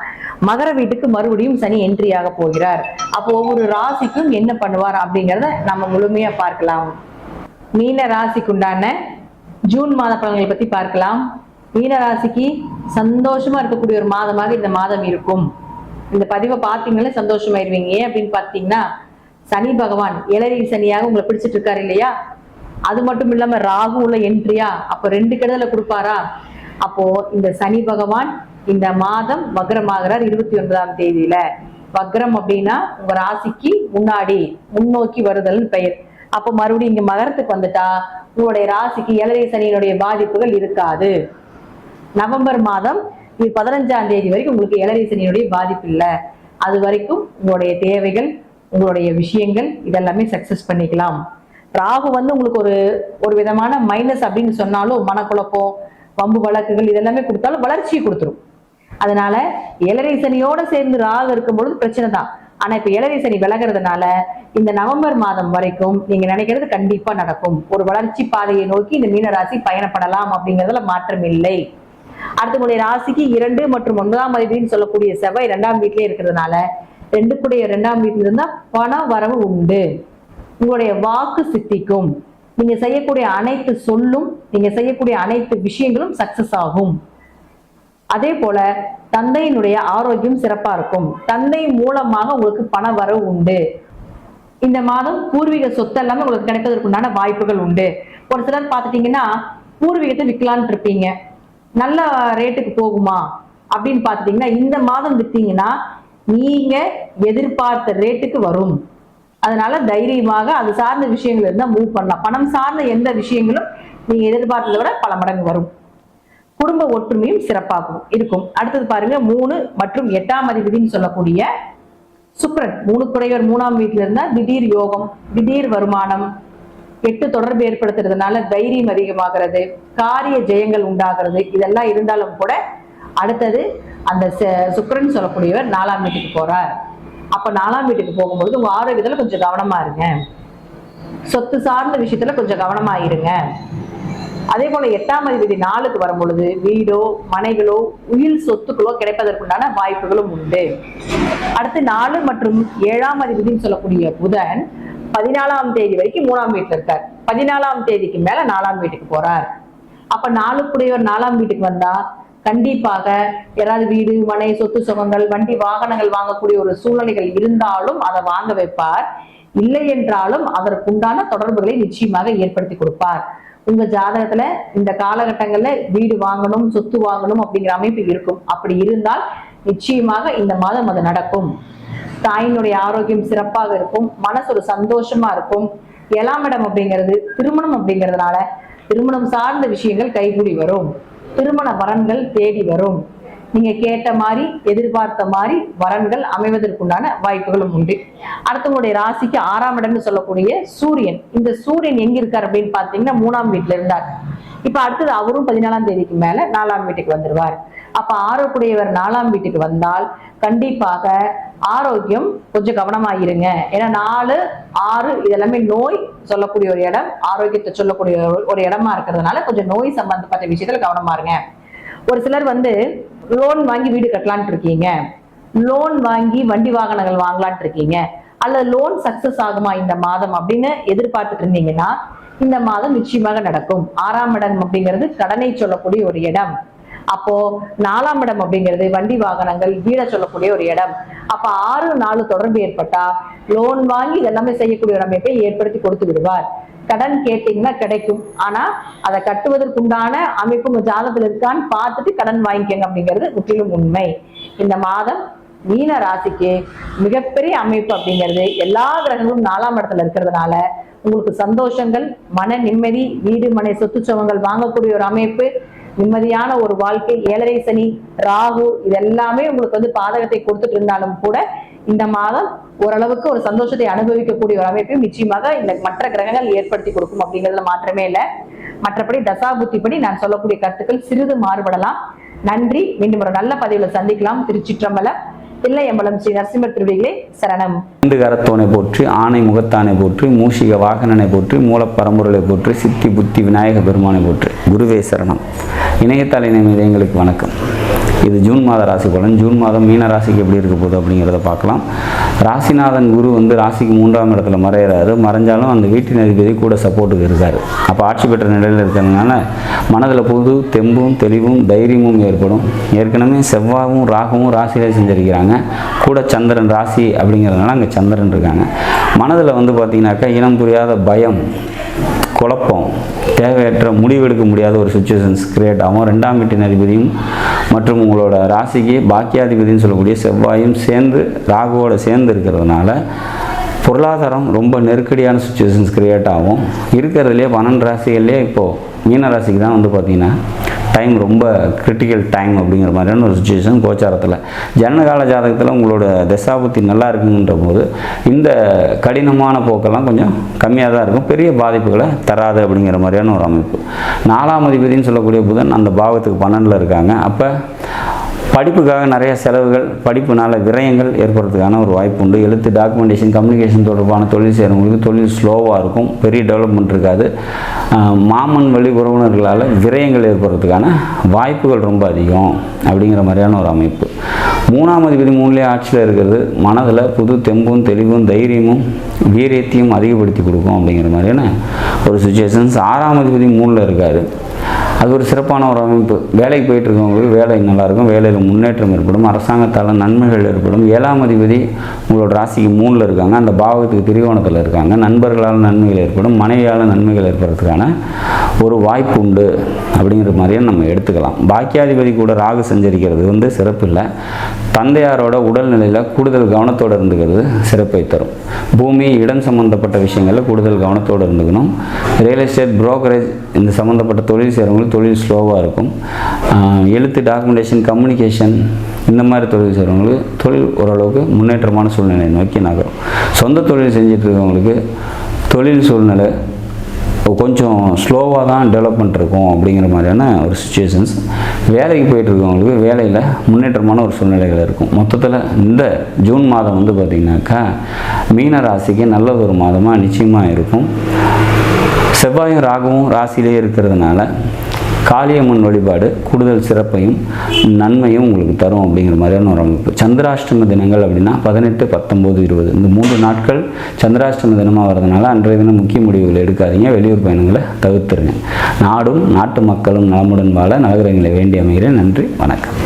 மகர வீட்டுக்கு மறுபடியும் சனி என்ட்ரி ஆக போகிறார். அப்போ ஒவ்வொரு ராசிக்கும் என்ன பண்ணுவார் அப்படிங்கிறத நம்ம முழுமையா பார்க்கலாம். மீன ராசிக்குண்டான ஜூன் மாத பலன்களை பத்தி பார்க்கலாம். மீன ராசிக்கு சந்தோஷமா இருக்கக்கூடிய ஒரு மாதமாக இந்த மாதம் இருக்கும். இந்த பதிவை பார்த்தீங்களே சந்தோஷமாயிருவீங்க. ஏன் அப்படின்னு பார்த்தீங்கன்னா, சனி பகவான் ஏழரை சனியாக உங்களை பிடிச்சிட்டு இருக்காரு இல்லையா? அது மட்டும் இல்லாம ராகு உள்ள என்ட்ரியா, அப்போ 2 கெடுதலை கொடுப்பாரா? அப்போ இந்த சனி பகவான் இந்த மாதம் வக்ரமாகிறார் 29ஆம் தேதியில. வக்ரம் அப்படின்னா உங்க ராசிக்கு முன்னாடி முன்னோக்கி வருதல் பெயர். அப்போ மறுபடியும் இங்க மகரத்துக்கு வந்துட்டா உங்களுடைய ராசிக்கு ஏழரை சனியினுடைய பாதிப்புகள் இருக்காது. நவம்பர் மாதம் 15ஆம் தேதி வரைக்கும் உங்களுக்கு ஏழரை சனியினுடைய பாதிப்பு இல்லை. அது வரைக்கும் உங்களுடைய தேவைகள், உங்களுடைய விஷயங்கள் இதெல்லாமே சக்சஸ் பண்ணிக்கலாம். ராகு வந்து உங்களுக்கு ஒரு விதமான மைனஸ் அப்படின்னு சொன்னாலும், மனக்குழப்பம், வம்பு வழக்குகள் இதெல்லாமே கொடுத்தாலும் வளர்ச்சியை கொடுத்துரும். அதனால ஏழரை சனியோட சேர்ந்து ராகு இருக்கும் பொழுது பிரச்சனை தான். ஆனா இப்ப ஏழரை சனி விலகிறதுனால இந்த நவம்பர் மாதம் வரைக்கும் நீங்க நினைக்கிறது கண்டிப்பா நடக்கும். ஒரு வளர்ச்சி பாதையை நோக்கி இந்த மீன ராசி பயணப்படலாம் அப்படிங்கிறதுல மாற்றம் இல்லை. அடுத்தவங்களுடைய ராசிக்கு 2 மற்றும் 9ஆம் அதிபதினு சொல்லக்கூடிய செவ்வாய் 2ஆம் வீட்டிலே இருக்கிறதுனால 2ஆம் வீட்டில இருந்தா பண வரவு உண்டு. உங்களுடைய வாக்கு சித்திக்கும். நீங்க செய்யக்கூடிய அனைத்து சொல்லும், நீங்க செய்யக்கூடிய அனைத்து விஷயங்களும் சக்சஸ் ஆகும். அதே போல தந்தையினுடைய ஆரோக்கியம் சிறப்பா இருக்கும். தந்தை மூலமாக உங்களுக்கு பண வரவு உண்டு. இந்த மாதம் பூர்வீக சொத்து எல்லாமே உங்களுக்கு கிடைப்பதற்கு உண்டான வாய்ப்புகள் உண்டு. ஒரு சிலர் பார்த்துட்டீங்கன்னா பூர்வீகத்தை விற்கலான்னு இருப்பீங்க, நல்ல ரேட்டுக்கு போகுமா அப்படின்னு பார்த்துட்டீங்கன்னா இந்த மாதம் விற்றீங்கன்னா நீங்க எதிர்பார்த்த ரேட்டுக்கு வரும். அதனால தைரியமாக அது சார்ந்த விஷயங்கள் இருந்தால் மூவ் பண்ணலாம். பணம் சார்ந்த எந்த விஷயங்களும் நீங்க எதிர்பார்த்ததை விட பல மடங்கு வரும். குடும்ப ஒற்றுமையும் சிறப்பாகவும் இருக்கும். அடுத்தது பாருங்க, 3 மற்றும் 8ஆம் அதிபதினு சொல்லக்கூடிய சுக்கிரன் 3 குடையவர் 3ஆம் வீட்டில இருந்தா திடீர் யோகம், திடீர் வருமானம், 8 தொடர்பு ஏற்படுத்துறதுனால தைரியம் அதிகமாகிறது, காரிய ஜெயங்கள் உண்டாகிறது. இதெல்லாம் இருந்தாலும் கூட அடுத்தது அந்த சுக்கிரன் சொல்லக்கூடியவர் 4ஆம் வீட்டுக்கு போறார். அப்ப 4ஆம் வீட்டுக்கு போகும்போது உங்க ஆரோக்கியத்துல கொஞ்சம் கவனமா இருங்க. சொத்து சார்ந்த விஷயத்துல கொஞ்சம் கவனமா இருங்க. அதே போல 8ஆம் அதிபதி 4க்கு வரும் பொழுது வீடோ மனைகளோ உயில் சொத்துக்களோ கிடைப்பதற்குண்டான வாய்ப்புகளும் உண்டு. அடுத்து 4 மற்றும் 7ஆம் அதிபதினு சொல்லக்கூடிய புதன் 14ஆம் தேதி வரைக்கும் 3ஆம் வீட்டுல இருக்கார். 14ஆம் தேதிக்கு மேல 4ஆம் வீட்டுக்கு போறார். அப்ப 4 4ஆம் வீட்டுக்கு வந்தா கண்டிப்பாக யாராவது வீடு மனை சொத்து சுகங்கள் வண்டி வாகனங்கள் வாங்கக்கூடிய ஒரு சூழ்நிலைகள் இருந்தாலும் அதை வாங்க வைப்பார். இல்லை என்றாலும் அதற்குண்டான தொடர்புகளை நிச்சயமாக ஏற்படுத்தி கொடுப்பார். உங்க ஜாதகத்துல இந்த காலகட்டங்கள்ல வீடு வாங்கணும் சொத்து வாங்கணும் அப்படிங்கிற அமைப்பு இருக்கும். அப்படி இருந்தால் நிச்சயமாக இந்த மாதம் அது நடக்கும். தாயினுடைய ஆரோக்கியம் சிறப்பாக இருக்கும். மனசு ஒரு சந்தோஷமா இருக்கும். 7ஆம் இடம் அப்படிங்கிறது திருமணம் அப்படிங்கிறதுனால திருமணம் சார்ந்த விஷயங்கள் கைகூடி வரும். திருமண வரன்கள் தேடி வரும். நீங்க கேட்ட மாதிரி எதிர்பார்த்த மாதிரி வரன்கள் அமைவதற்குண்டான வாய்ப்புகளும் உண்டு. அடுத்தவங்களுடைய ராசிக்கு 6ஆம் இடம்னு சொல்லக்கூடிய சூரியன், இந்த சூரியன் எங்க இருக்காரு அப்படின்னு பாத்தீங்கன்னா 3ஆம் வீட்டுல இருந்தார். இப்ப அடுத்தது அவரும் 14ஆம் தேதிக்கு மேல 4ஆம் வீட்டுக்கு வந்துருவார். அப்ப ஆரோக்கியவர் 4ஆம் வீட்டுக்கு வந்தால் கண்டிப்பாக ஆரோக்கியம் கொஞ்சம் கவனமா இருங்க. ஏன்னா 4, 6 இதெல்லாமே நோய் சொல்லக்கூடிய ஒரு இடம், ஆரோக்கியத்தை சொல்லக்கூடிய ஒரு இடமா இருக்கிறதுனால கொஞ்சம் நோய் சம்பந்தப்பட்ட விஷயத்துல கவனமா இருங்க. ஒரு சிலர் லோன் வாங்கி வீடு கட்டலான் இருக்கீங்க, லோன் வாங்கி வண்டி வாகனங்கள் வாங்கலான் இருக்கீங்க, அல்லது லோன் சக்சஸ் ஆகுமா இந்த மாதம் அப்படின்னு எதிர்பார்த்துட்டு இருந்தீங்கன்னா இந்த மாதம் நிச்சயமாக நடக்கும். 6ஆம் இடம் அப்படிங்கிறது கடனை சொல்லக்கூடிய ஒரு இடம். அப்போ 4ஆம் இடம் அப்படிங்கிறது வண்டி வாகனங்கள் வீட சொல்லக்கூடிய ஒரு இடம். அப்ப 6, 4 தொடர்பு ஏற்பட்டா லோன் வாங்கி இதெல்லாமே செய்யக்கூடிய ஒரு அமைப்பை ஏற்படுத்தி கொடுத்து விடுவார். கடன் கேட்டீங்கன்னா கிடைக்கும், ஆனா அதை கட்டுவதற்குண்டான அமைப்பு உங்க ஜாதகத்துல இருக்கான்னு பார்த்துட்டு கடன் வாங்கிக்கங்க அப்படிங்கிறது முற்றிலும் உண்மை. இந்த மாதம் மீன ராசிக்கு மிகப்பெரிய அமைப்பு அப்படிங்கிறது எல்லா கிரகங்களும் 4ஆம் இடத்துல இருக்கிறதுனால உங்களுக்கு சந்தோஷங்கள், மன நிம்மதி, வீடு மனை சொத்துச்சவங்கள் வாங்கக்கூடிய ஒரு அமைப்பு, நிம்மதியான ஒரு வாழ்க்கை. 7.5 சனி, ராகு இதெல்லாமே உங்களுக்கு பாதகத்தை கொடுத்துட்டு இருந்தாலும் கூட இந்த மாதம் ஓரளவுக்கு ஒரு சந்தோஷத்தை அனுபவிக்கக்கூடிய ஒரு அமைப்பையும் நிச்சயமாக இந்த மற்ற கிரகங்கள் ஏற்படுத்தி கொடுக்கும் அப்படிங்கிறதுல மாற்றமே இல்லை. மற்றபடி தசாபுத்திப்படி நான் சொல்லக்கூடிய கருத்துக்கள் சிறிது மாறுபடலாம். நன்றி. மீண்டும் ஒரு நல்ல பதிவுல சந்திக்கலாம். திருச்சிற்றம்பலம். தில்லையம்பலம் ஸ்ரீ நரசிம்மர் திருவடிகளே சரணம். கரத்தோனை போற்றி, ஆணை முகத்தானை போற்றி, மூஷிக வாகனனை போற்றி, மூலப்பரம்பொருளை போற்றி, சித்தி புத்தி விநாயக பெருமானை போற்றி. குருவே சரணம். இணையத்தாள் எங்களுக்கு வணக்கம். இது ஜூன் மாத ராசி பலன். ஜூன் மாதம் மீன ராசிக்கு எப்படி இருக்க போகுது அப்படிங்கிறத பார்க்கலாம். ராசிநாதன் குரு ராசிக்கு 3ஆம் இடத்துல மறையிறாரு. மறைஞ்சாலும் அந்த வீட்டின் அதிபதி கூட சப்போர்ட்டுக்கு இருக்காரு. அப்போ ஆட்சி பெற்ற நிலையில் இருக்கிறதுனால மனதில் புது தெம்பும் தெளிவும் தைரியமும் ஏற்படும். ஏற்கனவே செவ்வாயும் ராகுவும் ராசியிலே செஞ்சிருக்கிறாங்க. கூட சந்திரன் ராசி அப்படிங்கிறதுனால அங்கே சந்திரன் இருக்காங்க. மனதில் பார்த்தீங்கன்னாக்கா இனம் புரியாத பயம், குழப்பம், தேவையற்ற முடிவெடுக்க முடியாத ஒரு சுச்சுவேஷன்ஸ் கிரியேட் ஆகும். 2ஆம் வீட்டின் அதிபதியும் மற்றும் உங்களோட ராசிக்கு பாக்கியாதிபதினு சொல்லக்கூடிய செவ்வாயும் சேர்ந்து ராகுவோடு சேர்ந்து இருக்கிறதுனால பொருளாதாரம் ரொம்ப நெருக்கடியான சுச்சுவேஷன்ஸ் கிரியேட் ஆகும். இருக்கிறதுலே 12 ராசிகள்லேயே இப்போது மீன ராசிக்கு தான் பார்த்திங்கன்னா டைம் ரொம்ப கிரிட்டிக்கல் டைம் அப்படிங்கிற மாதிரியான ஒரு சுச்சுவேஷன் கோச்சாரத்தில். ஜனனகால ஜாதகத்தில் உங்களோட தசாபுத்தி நல்லா இருக்குங்கிற போது இந்த கடினமான போக்கெல்லாம் கொஞ்சம் கம்மியாக தான் இருக்கும், பெரிய பாதிப்புகளை தராது அப்படிங்கிற மாதிரியான ஒரு அமைப்பு. 4ஆம் அதிபதினு சொல்லக்கூடிய புதன் அந்த பாவத்துக்கு 12ல் இருக்காங்க. அப்போ படிப்புக்காக நிறைய செலவுகள், படிப்புனால விரயங்கள் ஏற்படுறதுக்கான ஒரு வாய்ப்பு உண்டு. எழுத்து, டாக்குமெண்டேஷன், கம்யூனிகேஷன் தொடர்பான தொழில் செய்கிறவங்களுக்கு தொழில் ஸ்லோவாக இருக்கும், பெரிய டெவலப்மெண்ட் இருக்காது. மாமன் வழி உறவினர்களால் விரயங்கள் ஏற்படுறதுக்கான வாய்ப்புகள் ரொம்ப அதிகம் அப்படிங்கிற மாதிரியான ஒரு அமைப்பு. 3ஆம் அதிபதி 3லேயே ஆட்சியில் இருக்கிறது மனதில் புது தெம்பும் தெளிவும் தைரியமும் வீரியத்தையும் அதிகப்படுத்தி கொடுக்கும் அப்படிங்கிற மாதிரியான ஒரு சுச்சுவேஷன்ஸ். 6ஆம் அதிபதி 3ல் இருக்கார். அது ஒரு சிறப்பான ஒரு அமைப்பு. வேலைக்கு போயிட்டு இருக்கவங்களுக்கு வேலை நல்லாயிருக்கும், வேலையில் முன்னேற்றம் ஏற்படும், அரசாங்கத்தால் நன்மைகள் ஏற்படும். 7ஆம் அதிபதி உங்களோட ராசிக்கு 3ல் இருக்காங்க, அந்த பாவத்துக்கு திரிகோணத்தில் இருக்காங்க. நண்பர்களால் நன்மைகள் ஏற்படும், மனைவியால் நன்மைகள் ஏற்படுறதுக்கான ஒரு வாய்ப்பு உண்டு அப்படிங்கிற மாதிரியே நம்ம எடுத்துக்கலாம். பாக்கியாதிபதி கூட ராகு சஞ்சரிக்கிறது சிறப்பு இல்லை. தந்தையாரோட உடல்நிலையில் கூடுதல் கவனத்தோடு இருந்துக்கிறது சிறப்பை தரும். பூமி, இடம் சம்மந்தப்பட்ட விஷயங்களில் கூடுதல் கவனத்தோடு இருந்துக்கணும். ரியல் எஸ்டேட், புரோக்கரேஜ் இந்த சம்மந்தப்பட்ட தொழில் செய்கிறவங்களுக்கு தொழில் ஸ்லோவாக இருக்கும். எழுத்து, டாக்குமெண்டேஷன், கம்யூனிகேஷன் இந்த மாதிரி தொழில் செய்கிறவங்களுக்கு தொழில் ஓரளவுக்கு முன்னேற்றமான சூழ்நிலை நோக்கி நகரும். சொந்த தொழில் செஞ்சுட்டு இருக்கவங்களுக்கு தொழில் சூழ்நிலை கொஞ்சம் ஸ்லோவாக தான் டெவலப்மெண்ட் இருக்கும் அப்படிங்கிற மாதிரியான ஒரு சுச்சுவேஷன்ஸ். வேலைக்கு போயிட்டுருக்கவங்களுக்கு வேலையில் முன்னேற்றமான ஒரு சூழ்நிலைகள் இருக்கும். மொத்தத்தில் இந்த ஜூன் மாதம் பார்த்திங்கனாக்கா மீன ராசிக்கு நல்ல ஒரு மாதமாக நிச்சயமாக இருக்கும். செவ்வாயும் ராகுவும் ராசியிலே இருக்கிறதுனால காளியம்மன் வழிபாடு கூடுதல் சிறப்பையும் நன்மையும் உங்களுக்கு தரும் அப்படிங்கிற மாதிரியான ஒரு அமைப்பு. சந்திராஷ்டம தினங்கள் அப்படின்னா 18, 19, 20 இந்த 3 நாட்கள் சந்திராஷ்டம தினமாக வரதுனால அன்றைய தினம் முக்கிய முடிவுகளை எடுக்காதீங்க. வெளியூர் பயணங்களை தவிர்த்துருங்க. நாடும் நாட்டு மக்களும் நலமுடன் வாழ நலகிரகங்களை வேண்டி அமைகிறேன். நன்றி, வணக்கம்.